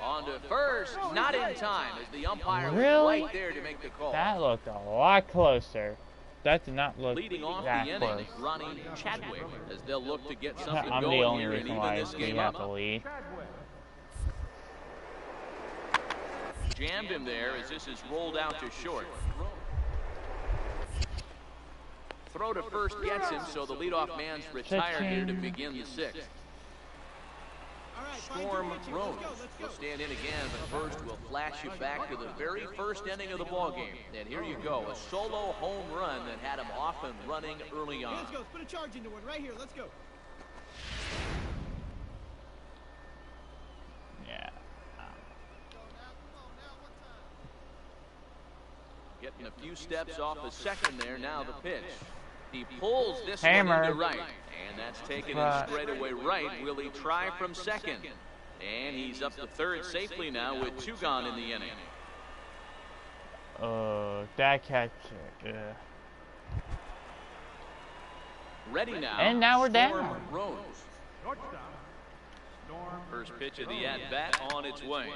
On to first. Not in time as the umpire was Really? right there to make the call. That looked a lot closer. That did not look Leading off that the close. inning, Ronnie Chadwick, as they'll look to get something I'm the going only here and reason even why this we game have up. to lead. Jammed him there as this is rolled out to short. Throw to first gets him, so the leadoff man's retired here to begin the sixth. Storm Rose will stand in again, but first we'll flash you back to the very first inning of the ballgame. And here you go, a solo home run that had him off and running early on. Let's go. Let's put a charge into one right here. Let's go. Yeah. Getting a few steps off the second there, now the pitch. He pulls this Hammer. one into right, and that's taken in straightaway right. Will he try from second? And he's up to third safely now with 2 gone in the inning. That catcher. Ready now. And now we're down. Storm Rose. First pitch of the at-bat on its way.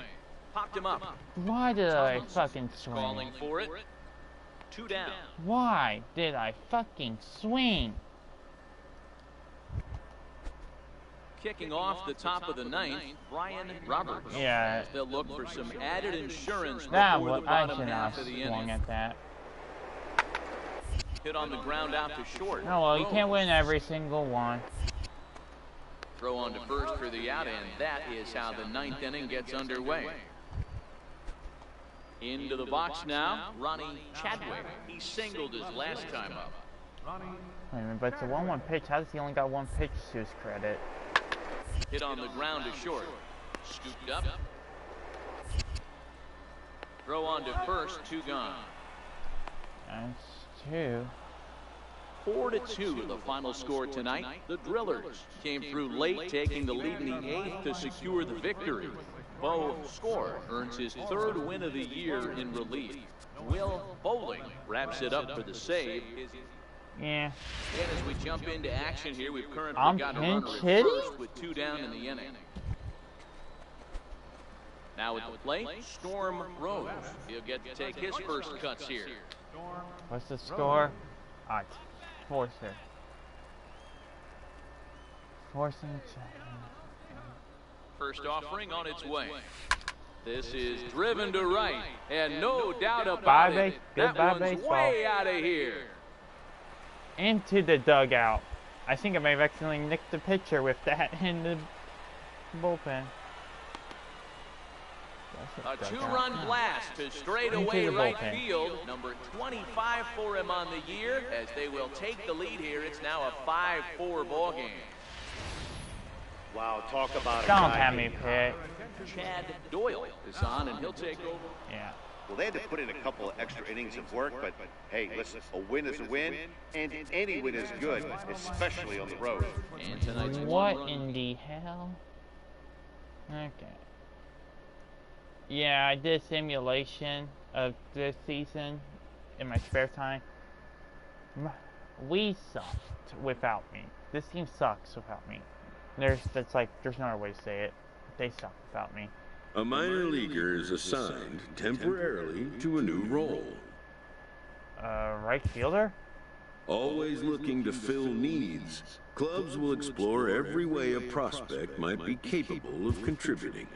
Popped him up. Why did I fucking swing? Calling for it. 2 down. Why did I fucking swing? Kicking off the top of the 9th, Brian Roberts. Yeah. They'll look for some added insurance That before was, the I bottom should not half have of the swung inning. at that. Hit on the ground out to short. Oh well, you can't Rose. win every single one. Throw on to first for the out, and that is how the 9th inning gets underway. Into the box now, Ronnie Chadwick. He singled his last time up. Wait a minute, but it's a 1-1 pitch. How does he only got 1 pitch to his credit? Hit on the ground to short. Scooped up. Throw on to first, 2 gone. That's 2. 4-2 the final score tonight. The Drillers came through late, taking the lead in the 8th to secure the victory. Bo Score earns his 3rd win of the year in relief. Will Bowling wraps it up for the save. Yeah. And as we jump into action here, we've currently I'm got a runner pinch at hitting? first with 2 down in the inning. Now at the plate, Storm Rose. He'll get to take his first cuts here. What's the score? Ah, it's Forcer. Forcing. First offering on its way. This is driven to right, and no doubt about Bye, it, goodbye, that one's baseball. way out of here. Into the dugout. I think I may have accidentally nicked the pitcher with that in the bullpen. A That's 2-run dugout. blast to Into straightaway the right bullpen. field. Number 25 for him on the year, as they will take the lead here. It's now a 5-4 ball game. Wow, talk about a Don't guy have me being pick. Chad Doyle is on, and he'll take over. Yeah. Well, they had to put in a couple of extra innings of work, but hey, listen, a win is a win, and any win is good, especially on the road. And tonight's What 1 run. in the hell? Okay. Yeah, I did simulation of this season in my spare time. We sucked without me. This team sucks without me. There's no other way to say it. They suck without me. A minor leaguer is assigned temporarily to a new role. Right fielder? Always looking to fill needs, clubs will explore every way a prospect might be capable of contributing.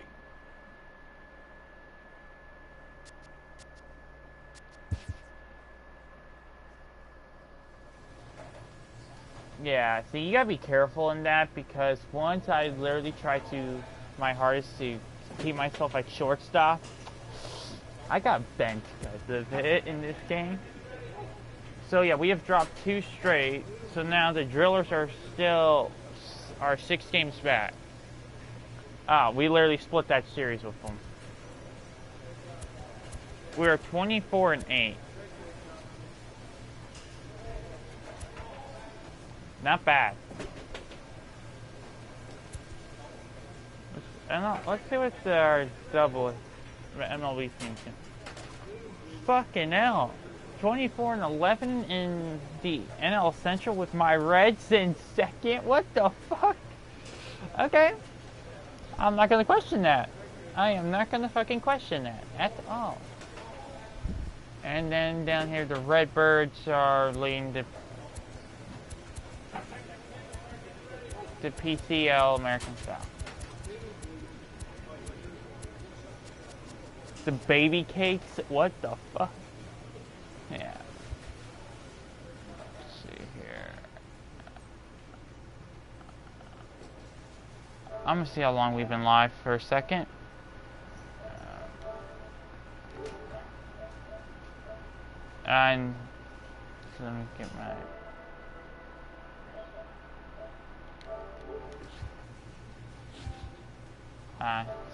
Yeah, see, you gotta be careful in that because once I literally tried my hardest to keep myself at shortstop, I got bent because of it in this game. So yeah, we have dropped 2 straight. So now the Drillers are still 6 games back. We literally split that series with them. We are 24-8. Not bad. Let's see what's our double MLB team. Fucking hell. 24-11 in the NL Central with my Reds in 2nd. What the fuck? Okay. I'm not gonna question that. I am not gonna fucking question that at all. And then down here, the Redbirds are leading the PCL American South. The baby cakes? What the fuck? Yeah. Let's see here. I'm gonna see how long we've been live for a second. And so let me get my.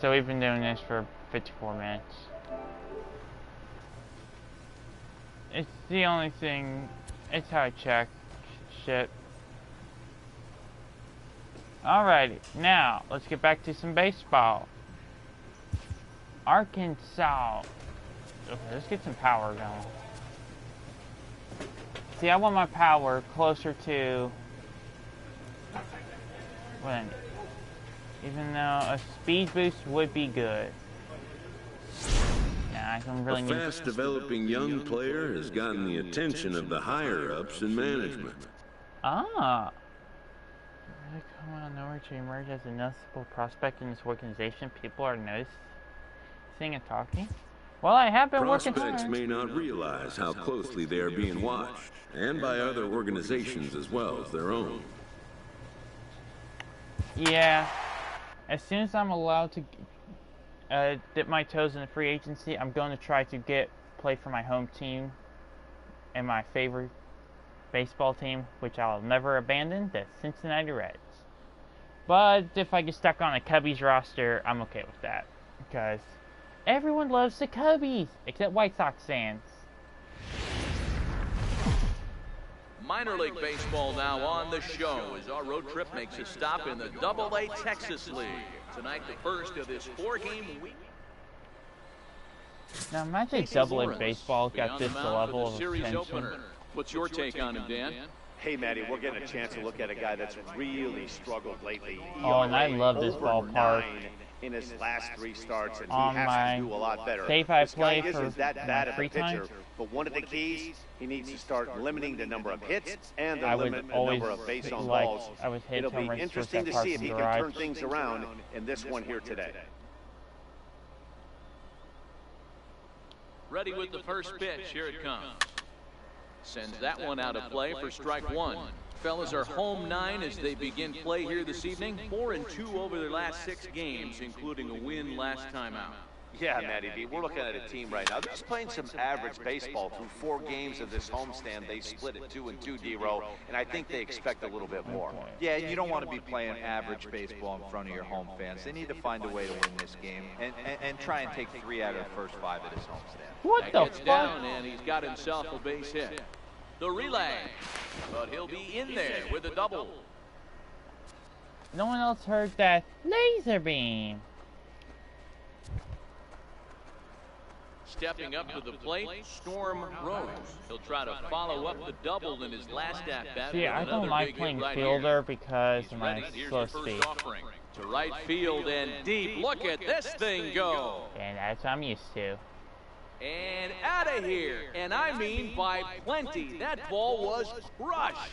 So we've been doing this for 54 minutes. It's the only thing, it's how I check shit. Alrighty, now let's get back to some baseball. Arkansas. Okay, let's get some power going. See, I want my power closer to when, even though a speed boost would be good. Nah, I don't really A fast-developing young player has gotten the attention of the higher-ups in management. Ah. Really come out of nowhere to emerge as a noticeable prospect in this organization. People are noticing and talking. Well, I have been working hard. Prospects may not realize how closely they are being watched, and by other organizations as well as their own. Yeah. As soon as I'm allowed to dip my toes in the free agency, I'm going to try to play for my home team and my favorite baseball team, which I'll never abandon, the Cincinnati Reds. But if I get stuck on a Cubbies roster, I'm okay with that, because everyone loves the Cubbies, except White Sox fans. Minor League Baseball now on the show as our road trip makes a stop in the Double-A Texas League. Tonight, the first of this 4-game week. Now, imagine Double-A Baseball got this level of attention. Opener. What's your take on him, Dan? Hey, Matty, we're getting a chance to look at a guy that's really struggled lately. Oh, and I love this ballpark. In his last 3 starts, and on he has to do a lot better. Save I this guy play for isn't that bad of a free time. pitcher, but one of the keys, he needs to start limiting the number of hits and the I would number of base on balls. I would hit It'll be home interesting to see if he can turn things around in this one here today. Ready with the first pitch. Here it comes. Sends that one out of play for strike 1. Fellas are home 9 as they begin play here this evening. 4-2 over their last 6 games, including a win last time out. Yeah, Matty B, we're looking at a team right now. They're just playing some average baseball through 4 games of this homestand. They split it 2-2, D-Row, and I think they expect a little bit more. Yeah, you don't want to be playing average baseball in front of your home fans. They need to find a way to win this game and try and take 3 out of the first 5 of this homestand. What the fuck? Down, and he's got himself a base hit. The relay, but he'll be in there with a double. No one else heard that laser beam. Stepping up to the plate, Storm Rose. He'll try to follow up the double in his last at-bat. See, I don't like playing fielder because of my slow speed. To right field and deep. Look at this thing go. And that's what I'm used to. And out of here. And I mean by plenty. That ball was crushed.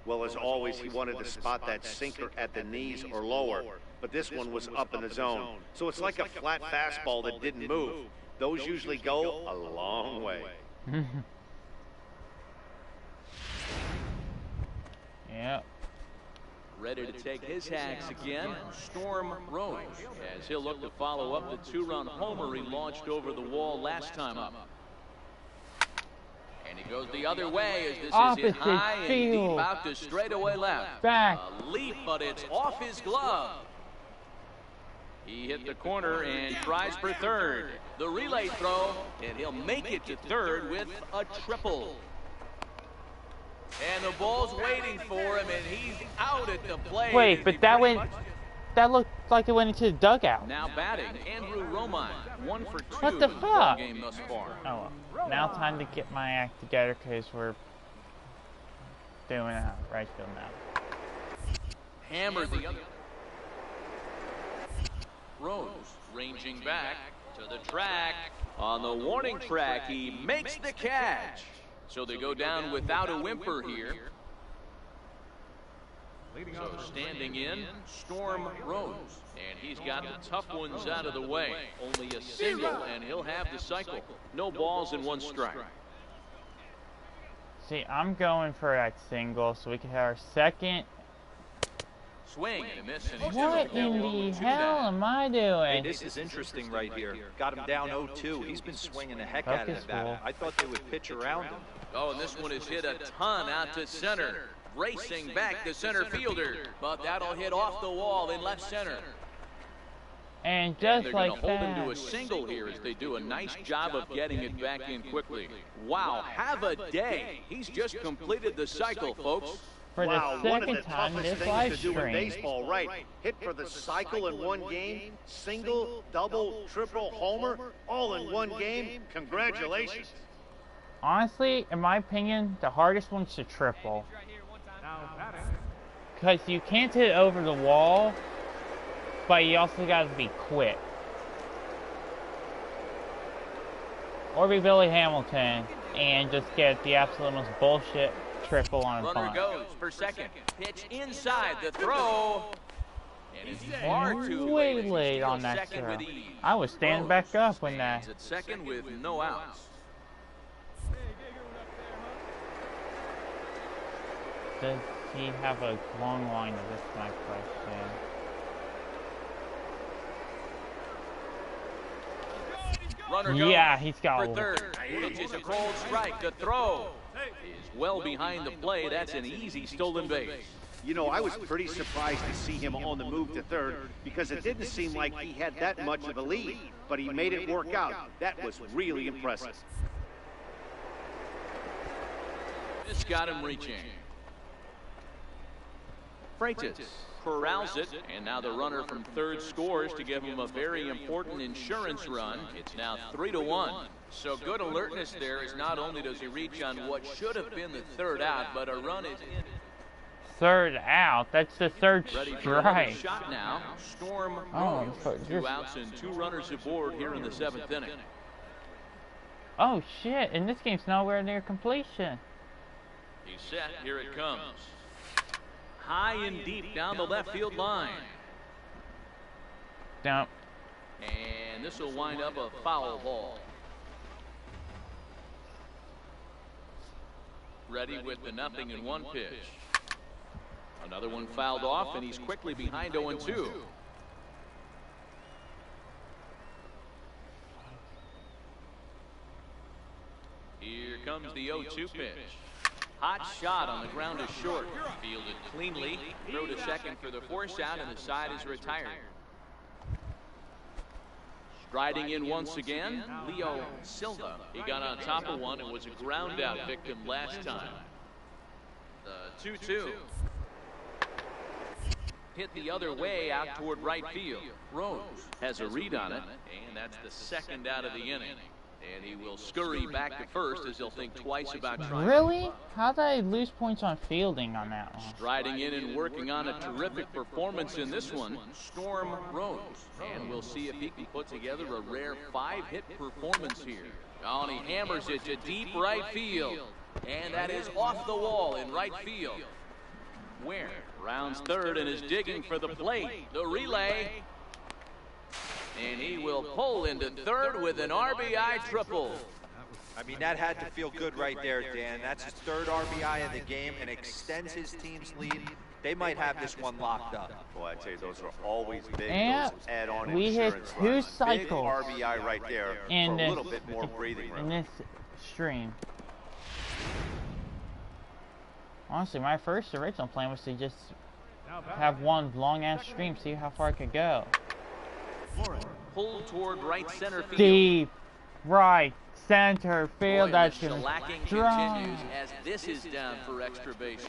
Well, as always, he wanted to spot that sinker at the knees or lower, but this one was up in the zone. So it's like a flat fastball that didn't move. Those usually go a long way. Yep. Ready to take his hacks again, Storm Rose, as he'll look to follow up the 2-run homer he launched over the wall last time up. And he goes the other way as this is hit high and deep out to straightaway left. Back. A leap, but it's off his glove. He hit the corner and tries for third. The relay throw, and he'll make it to third with a triple. And the ball's waiting for him, and he's out at the plate. Wait, but that looked like it went into the dugout. Now batting, Andrew Romine, 1 for 2 What the in the ball fuck? game thus far. Oh, well. Now time to get my act together because we're doing a right field now. Hammered the other. Rose ranging back to the track. On the warning track, he makes the catch. So they go down without a whimper here. So standing in, Storm Rose. And he's got the tough ones out of the way. Only a single, and he'll have the cycle. No balls and 1 strike. See, I'm going for that single so we can have our second. Swing and a miss. And he's What in the hell am I doing? Hey, this is interesting right here. Got him down 0-2. He's been swinging the heck out of that bat. I thought they would pitch around him. Oh, and this one is hit a ton out to center. Racing back the center fielder. But that'll hit off the wall in left center. And just they're like going to hold him that. to a single here as they do a nice job of getting it back in quickly. Wow, have a day. He's just completed the cycle, folks. For Wow, the one of second the time toughest this things live to do in stream. baseball, right? Hit for the cycle in one game, single, double, triple, homer, all in one game. Congratulations. Honestly, in my opinion, the hardest one's the triple. Now batting, Because you can't hit it over the wall, but you also gotta be quick. Or be Billy Hamilton and just get the absolute most bullshit triple on a Runner bunt. goes for second. Pitch inside the throw. And it's far too Way late. late Steals on that second throw. with ease. I was standing back up when that. Stands at second with no outs. Does he have a long line? That's my question. Runner goes Yeah, he's got for a third. Pitch is a cold strike. The throw is well behind the play. That's an easy stolen base. You know, I was pretty surprised to see him on the move to third because it didn't seem like he had that much of a lead, but he made it work out. That was really impressive. This got him reaching. Freitas corrals it, and now the runner from third scores to give him a very important insurance run. It's now 3-1. So good alertness there as not only does he reach on what should have been the third out, but a run is in. Third out. That's the third Ready for another strike. shot now. Storm Oh, Rose. you're- 2 outs and 2 runners aboard here in the 7th inning. Oh shit! And this game's nowhere near completion. He's set. Here it comes. High and deep down the left field line. Nope. And this will wind up a foul ball. Ready with the 0-1 pitch. Another one fouled off, and he's quickly behind 0-2. Here comes the 0-2 pitch. Hot shot on the ground is short. Fielded cleanly. Throw to second for the force out, and the side is retired. Striding in once again, Leo Silva. He got on top of one and was a ground out victim last time. The 2-2. Hit the other way out toward right field. Rose has a read on it, and that's the second out of the inning. And he will scurry back to first as he'll think twice about trying. Really? How did I lose points on fielding on that one? Striding in and working on a terrific performance in this one, Storm Rose. And we'll see if he can put together a rare 5-hit performance here. Oh, and he hammers it to deep right field. And that is off the wall in right field. Ware rounds third and is digging for the plate. The relay. And he will pull into third with an RBI triple. I mean, that had to feel good right there, Dan. That's his third RBI of the game and extends his team's lead. They might have this one locked up. Boy, I tell you, those are always big. And those add-on we hit insurance 2 runs. cycles Big RBI right there in for a this, little bit more breathing in room. this stream. Honestly, my first original plan was to just have one long-ass stream, see how far I could go. Pulled toward right center field. Deep right center field. Boy, That's the gonna shellacking strong. continues as this is down for extra bases.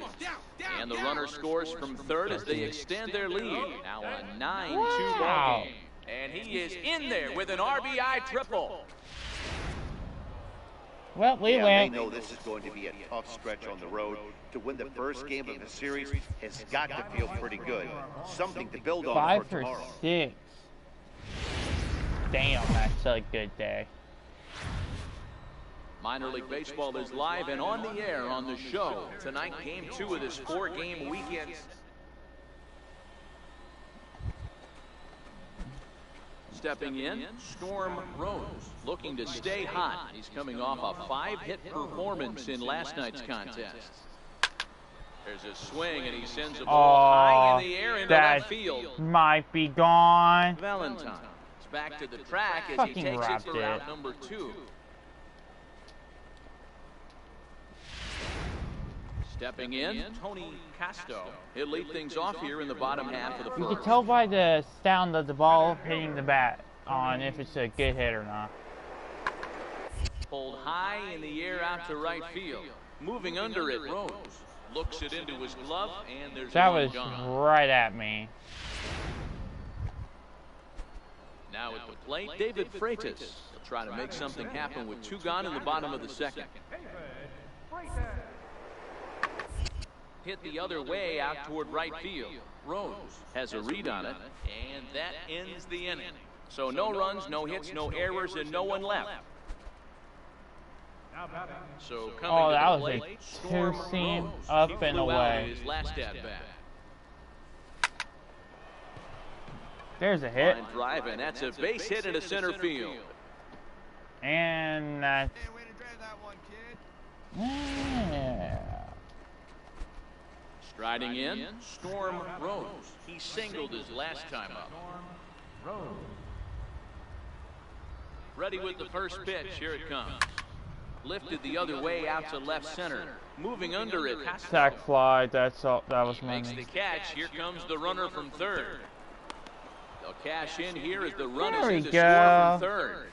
And the runner scores from third as they extend their lead. Now a 9-2 Wow. ball game. And he is in there with an RBI triple. Well, we Yeah, they went. know this is going to be a tough stretch on the road. To win the first game of the series has got to feel pretty good. Something to build on 5 for for tomorrow. 6. Damn, that's a good day. Minor League Baseball is live and on the air on the show. Tonight, game 2 of this 4-game weekend. Stepping in, Storm Rose, looking to stay hot. He's coming off a 5-hit performance in last night's contest. There's a swing, and he sends a ball high in the air into that left field. might be gone. Valentine is back to the track as he Fucking takes it wrapped for it. out number 2. Stepping in, Tony Casto. He'll lead things off here in the bottom half of the You first. can tell by the sound of the ball hitting the bat on if it's a good hit or not. Pulled high in the air out to right field. Moving under it, Rose. Looks it into his glove, and there's That one was gone. right at me. Now at the plate, David Freitas. He'll try to make something happen with 2 gone in the bottom of the second. Hit the other way out toward right field. Rose has a read on it, and that ends the inning. So no runs, no hits, no errors, and no one left. So coming Oh, to that the was plate, a Storm two-seam Rose. up He and flew out away. in his last at bat. There's a hit. Line drive, and that's a base hit into center field. And that's... Hey, way to drive that one, kid. Yeah. Striding in, Storm Rose. He singled his last time up. Ready with the first pitch. Here it comes. Lifted the other way out to left center. Moving under it. Sack fly, that's all, that was He makes the money. catch. Here comes the runner from third. They'll cash in here as the run There is we in to go. score from third.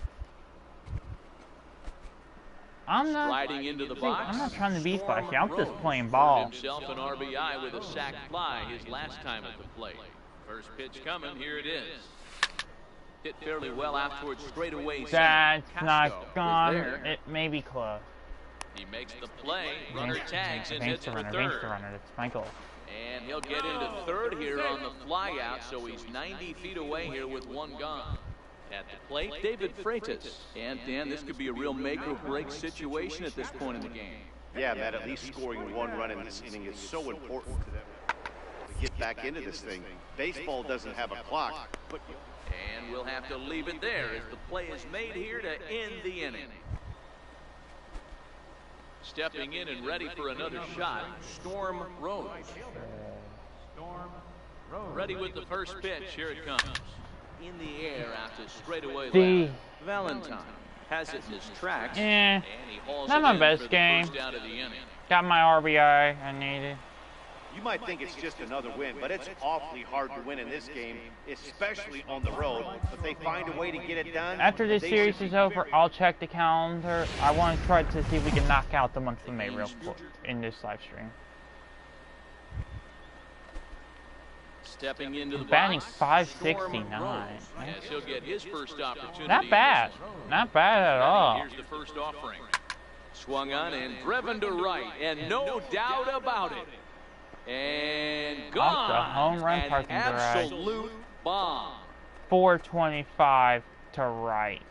I'm not... Riding into the See, box. I'm not trying to be Storm flashy, I'm just Rose playing earned ball. himself an RBI with a sac fly his last time at the plate. First pitch coming. Here it is. Hit fairly well out towards straightaway center. That's Casco not is gone. there. It may be close. He makes the play. Runner tags and Advance hits the for runner, advance the third. runner. That's my goal. And he'll get into third here on the fly out, so he's 90 feet away here with 1 gone. At the plate, David Freitas. And Dan, this could be a real make or break situation at this point in the game. Yeah, Matt, at least scoring 1 run in this inning is so important to them to get back into this thing. Baseball doesn't have a clock, but And we'll have to leave it there as the play is made here to end the inning. Stepping in and ready for another shot, Storm Rose. Ready with the first pitch. Here it comes. In the air out to straightaway left. Valentine has it in his tracks. And he hauls Not it my in best for the game. first out of the inning. Got my RBI I needed. you might think it's just another win, but it's awfully hard to win in this game, especially on the road. If they find a way to get it done, After this they series should is be over, very- I'll check the calendar. I want to try to see if we can knock out the month of May real quick in this live stream. Stepping into the Batting box, 569. Storm Rose, as he'll get his first opportunity. Not bad. Not bad at all. Here's the first offering. Swung on and driven to right, and no doubt about it. And gone. Off the home run An parking garage. absolute bomb. 425 to right.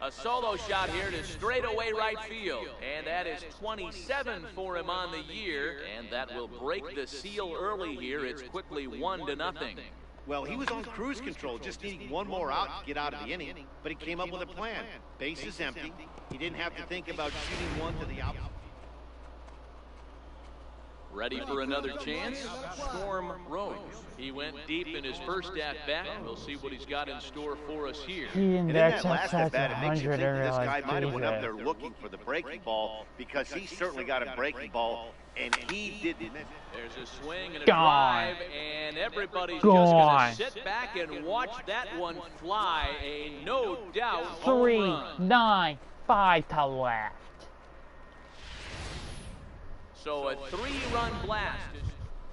A solo shot here to straightaway right field. And that is 27 for him on the year. And that will break the seal early here. It's quickly 1-0. Well, he was on cruise control, just needing one more out to get out of the inning, but he came up with a plan. Base is empty. He didn't have to think about shooting one to the out. Ready for another chance? Storm Rose. He went deep in his first at-bat. We'll see what he's got in store for us here. He And in that indexed last outside at-bat, it makes you 100 think that this and guy realized might have went up he's there looking for the breaking ball, because he certainly got a breaking ball, and he didn't. There's a swing and a Gone. drive, and everybody's Gone. just going to sit back and watch that one fly. A no doubt home 3, run. 9, 5 to left. So a 3-run blast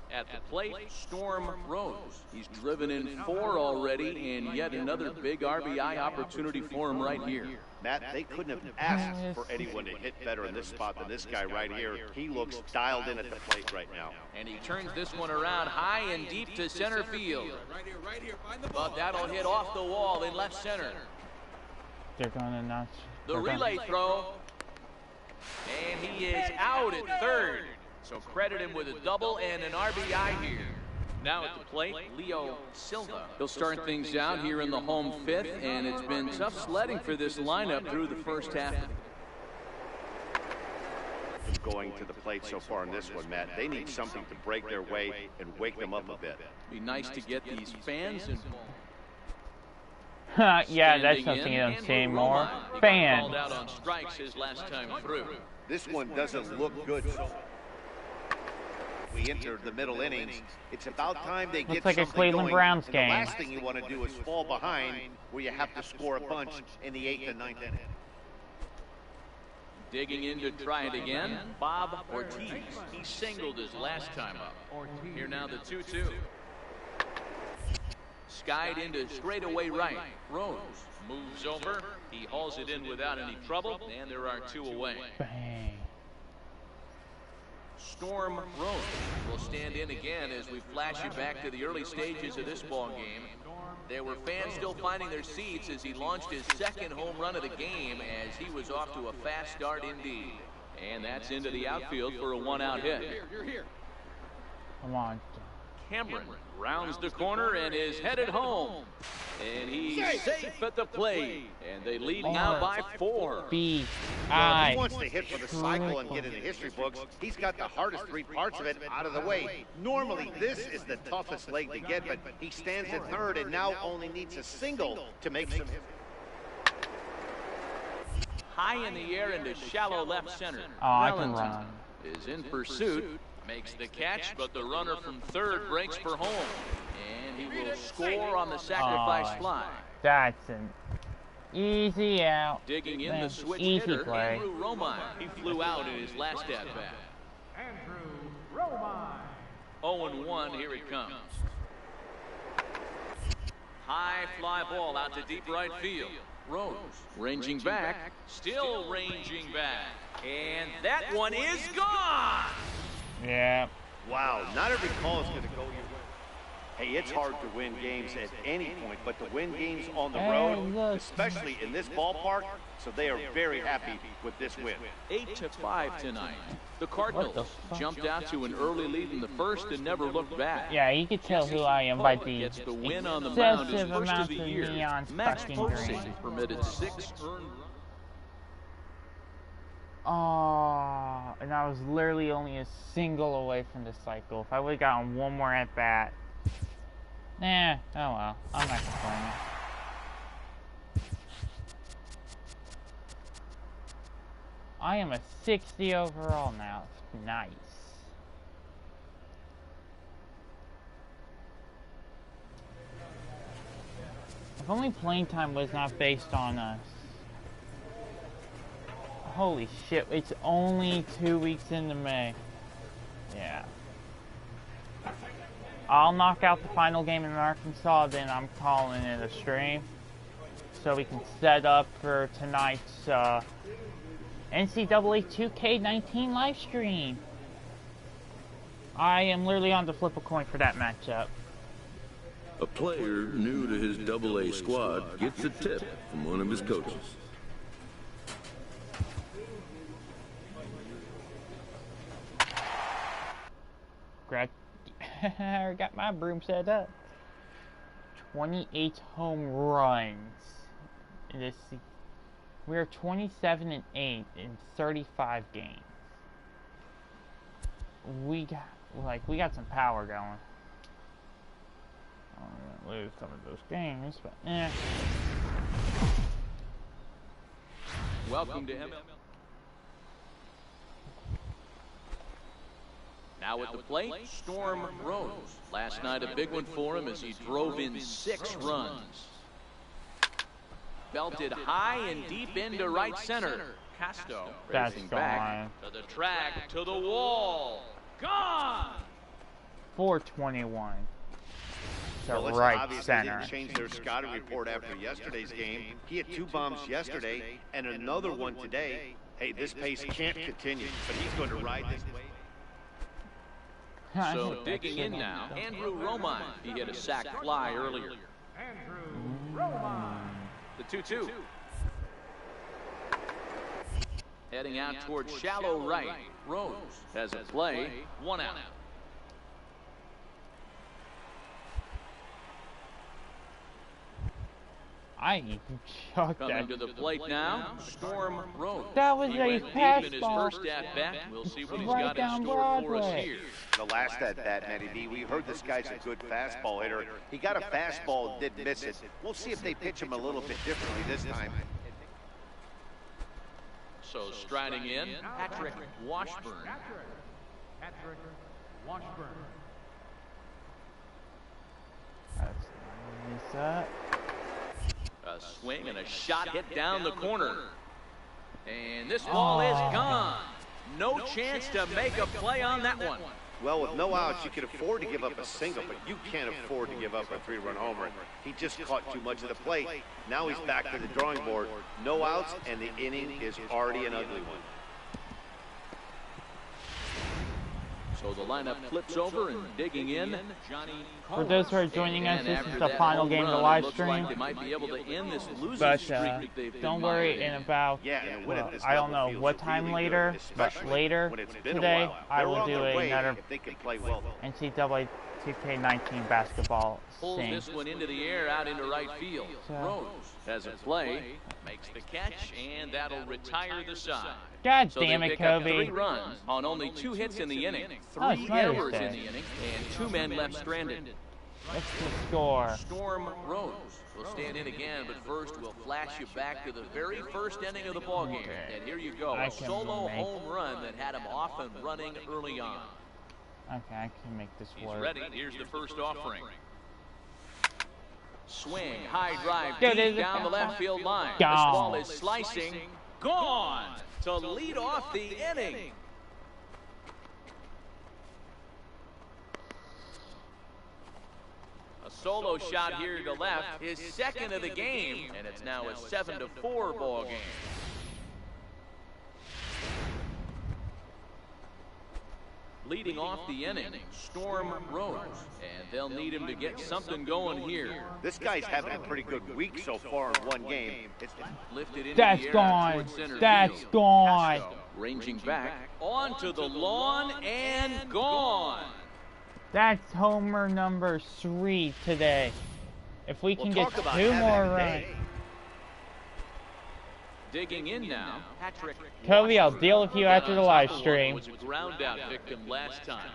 at the plate. Storm Rose. He's driven in 4 already, and yet another big RBI opportunity for him right here. Matt, they couldn't have asked for anyone to hit better in this spot than this guy right here. He looks dialed in at the plate right now. And he turns this one around high and deep to center field. Right here, find the ball. But that'll hit off the wall in left center. They're gonna not. The relay throw. And he is out at third. So credit him with a double and an RBI here. Now at the plate, Leo Silva. He'll start things out here in the home fifth, and it's been tough sledding for this lineup through the first half. Going to the plate so far in this one, Matt. They need something to break their way and wake them up a bit. Be nice to get these fans involved. Yeah, that's Standing something you in, don't see Andrew anymore. Romine. He got Fans. called out on strikes his last time through. This one doesn't look good. We entered the middle innings. It's about time they get Looks like a something Cleveland going. Browns And game. The last thing you want to do is fall behind where you have to score a bunch in the 8th and 9th inning. Digging in to try it again, Bob Ortiz. He singled his last time up. Here now the 2-2. Skied into straightaway right. Rose moves over. He hauls it in without any trouble, and there are 2 away. Bang. Storm Rose will stand in again as we flash you back to the early stages of this ball game. There were fans still finding their seats as he launched his second home run of the game as he was off to a fast start indeed. And that's into the outfield for a 1-out hit. Come on. Cameron rounds the corner and is headed home. And he's safe at the plate. And they lead now by 4. B. Well, if I. he wants to hit for the cycle and get in the history books, he's got the hardest 3 parts of it out of the way. Normally, this is the toughest leg to get, but he stands at third and now only needs a single to make some hits. High in the air into shallow left center. Oh, I can Valentin run. is in pursuit. Makes the catch, but the runner from third breaks for home. And he will score on the sacrifice fly. That's an easy out. Digging in the switch Easy hitter, play. Andrew Romine. He flew out in his last at-bat. Andrew Romine. 0-1, here it comes. High fly ball out to deep right field. Rose ranging back, still ranging back. And that one is gone! Yeah. Wow, not every call is going to go your way. Hey, it's hard to win games at any point, but to win games on the road, especially in this ballpark, so they are very happy with this win. 8-5 tonight. The Cardinals jumped out to an early lead in the first and never looked back. Yeah, you can tell who I am by the Gets the win on the mound his excessive first of amounts the of year. neon Max fucking Posey green. permitted 6 earned runs. Oh, and I was literally only a single away from the cycle. If I would have gotten one more at bat. Nah, oh well. I'm not complaining. I am a 60 overall now. It's nice. If only playing time was not based on us. Holy shit, it's only 2 weeks into May. Yeah. I'll knock out the final game in Arkansas, then I'm calling it a stream. So we can set up for tonight's NCAA 2K19 live stream. I am literally on to flip a coin for that matchup. A player new to his AA squad gets a tip from one of his coaches. I got my broom set up. 28 home runs in this season. We are 27-8 in 35 games. We got some power going. I'm gonna lose some of those games, but eh. Welcome to MLB. Now at the plate, Storm Rose. Last night a big one for him as he drove in 6 runs. Belted high and deep into right center. Casto racing back to the track, to the wall. Gone! 421. Well, it's right obvious center. they didn't change their scouting report after yesterday's game. He had 2 bombs yesterday and another one today. Hey, this pace can't continue, but he's going to ride this wave. So digging in now, Andrew Romine. He hit a sac fly earlier. Andrew Romine. The 2-2. Heading out towards shallow right. Rose has a play. 1 out. I chucked that. Coming to the plate now, Storm Rose. That was He a went deep in his fastball. first at-bat. We'll see what he's Right got in down store for us Broadway. here. The last at bat, Matty B, we heard this guy's a good fastball hitter. He got a fastball, did miss it. We'll see if they pitch him a little bit differently this time. So striding in, Patrick Washburn. Patrick Washburn. That's A swing and a shot hit down the corner. And this ball is gone. No chance to make a play on that one. Well, with no outs, you can afford to give up a single, but you can't afford to give up a 3-run homer. He just caught too much of the plate. Now he's back to the drawing board. No outs, and the inning is already an ugly one. So the lineup flips over and digging in. For those who are joining us, this is the final game of the live stream. But don't worry, in about, well, I don't know what time later, but later today, I will do another NCAA 2K19 basketball Pulls thing. this one into the air, out into right field. Rose has a play, makes the catch, and that'll retire the side. God So damn they it, pick up Kobe. 3 runs on only 2 hits in the inning. Oh, it's 3 Mother's errors Day. in the inning, and 2 men left stranded. What's the score? Storm Rose will stand in again, but first we'll flash you back to the very first inning of the ballgame. And here you go, a solo home run that had him off and running early on. Okay, I can make this He's work. ready. Here's the first offering. Swing, high drive, Dude, deep down the left field line. Gone. This ball is slicing, gone to lead off the inning. A solo shot here to left, his second of the game, and it's now a 7-4 ball game. Leading off the inning, Storm Rose, and they'll need him to get something going here. This guy's having a pretty good week so far in one game. It's Lifted into That's the air gone. towards center That's field. gone. Ranging back onto the lawn and gone. That's homer number 3 today. If we can get talk about 2 having more a runs. day. Digging in now, Patrick. Kobe, I'll deal with you after the live stream. Was a ground out victim last time.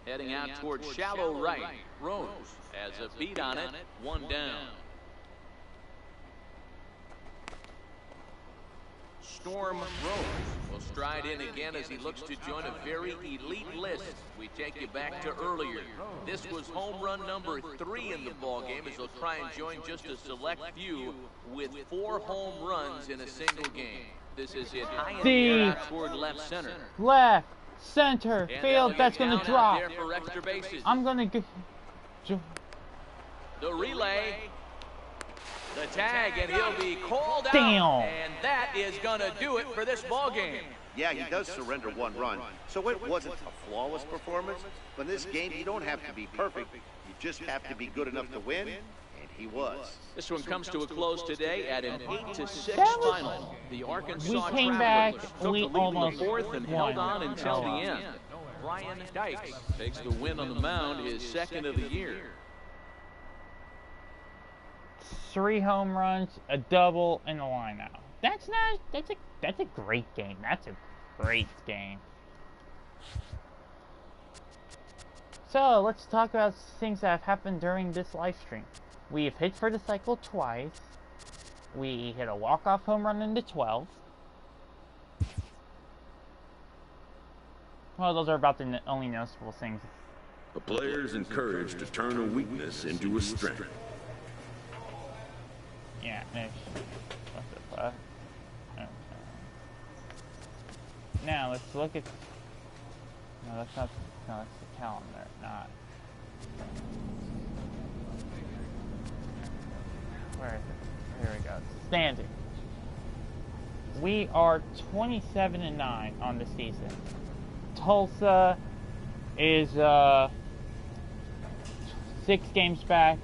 Heading out towards shallow right. Rose has a beat on it, 1 down. Storm Rose will stride in again as he looks to join a very elite list. We take you back to earlier. This was home run number 3 in the ballgame as he'll try and join just a select few with 4 home runs in a single game. This is hit high in the air out toward left center. Left, center, And field, that'll that's get going down to out drop. there for extra bases. I'm going to The relay. The tag, and he'll be called out. Damn. And that is going to do it for this ball game. Yeah, he does surrender 1 run, so it wasn't a flawless performance. But in this game, you don't have to be perfect. You just have to be good enough to win, and he was. This one comes to a close today at an 8-6 final. The Arkansas We came Travelers back, took the we lead in almost the 4th and won. held on until the end. Brian Dykes takes the win on the mound, his 2nd of the year. 3 home runs, a double, and a line out. That's a great game. That's a great game. So let's talk about things that have happened during this live stream. We have hit for the cycle twice. We hit a walk-off home run into 12. Well, those are about the only noticeable things. A player is encouraged to turn a weakness into a strength. Yeah, ish. What the fuck? Okay. Now let's look at. No, that's not. No, that's the calendar, not. Where is it? Here we go. Standing. We are 27-9 on the season. Tulsa is 6 games back.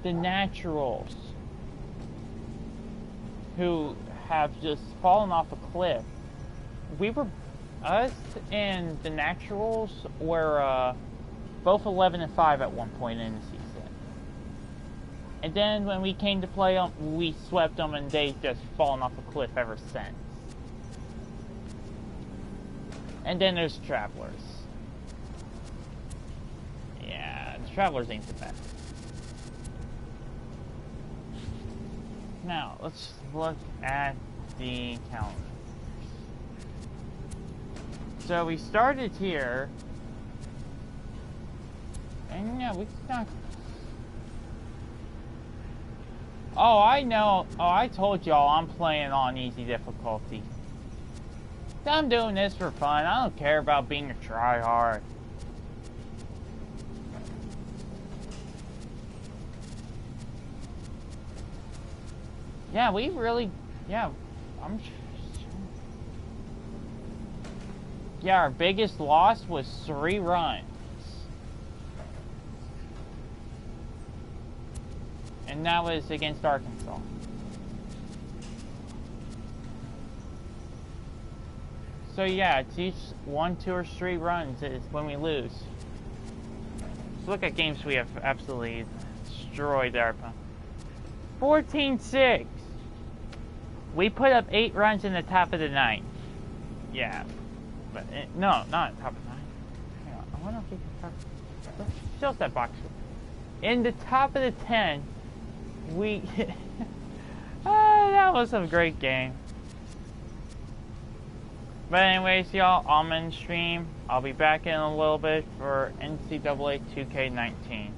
The Naturals, who have just fallen off a cliff. Us and the Naturals were both 11-5 at one point in the season. And then when we came to play them, we swept them and they've just fallen off a cliff ever since. And then there's Travelers. Yeah, the Travelers ain't the best. Now, let's look at the calendar. So we started here. And yeah, we not. Oh, I know. Oh, I told y'all I'm playing on easy difficulty. I'm doing this for fun. I don't care about being a tryhard. Yeah, we really... Yeah, Yeah, our biggest loss was 3 runs. And that was against Arkansas. So yeah, it's each 1, 2, or 3 runs is when we lose. Let's look at games we have absolutely destroyed there. 14-6. We put up 8 runs in the top of the 9th. Yeah. But no, not top of the 9th. Hang on, I wonder if we can let's show that box. In the top of the 10, we that was a great game. But anyways, y'all, I'm in stream. I'll be back in a little bit for NCAA 2K19.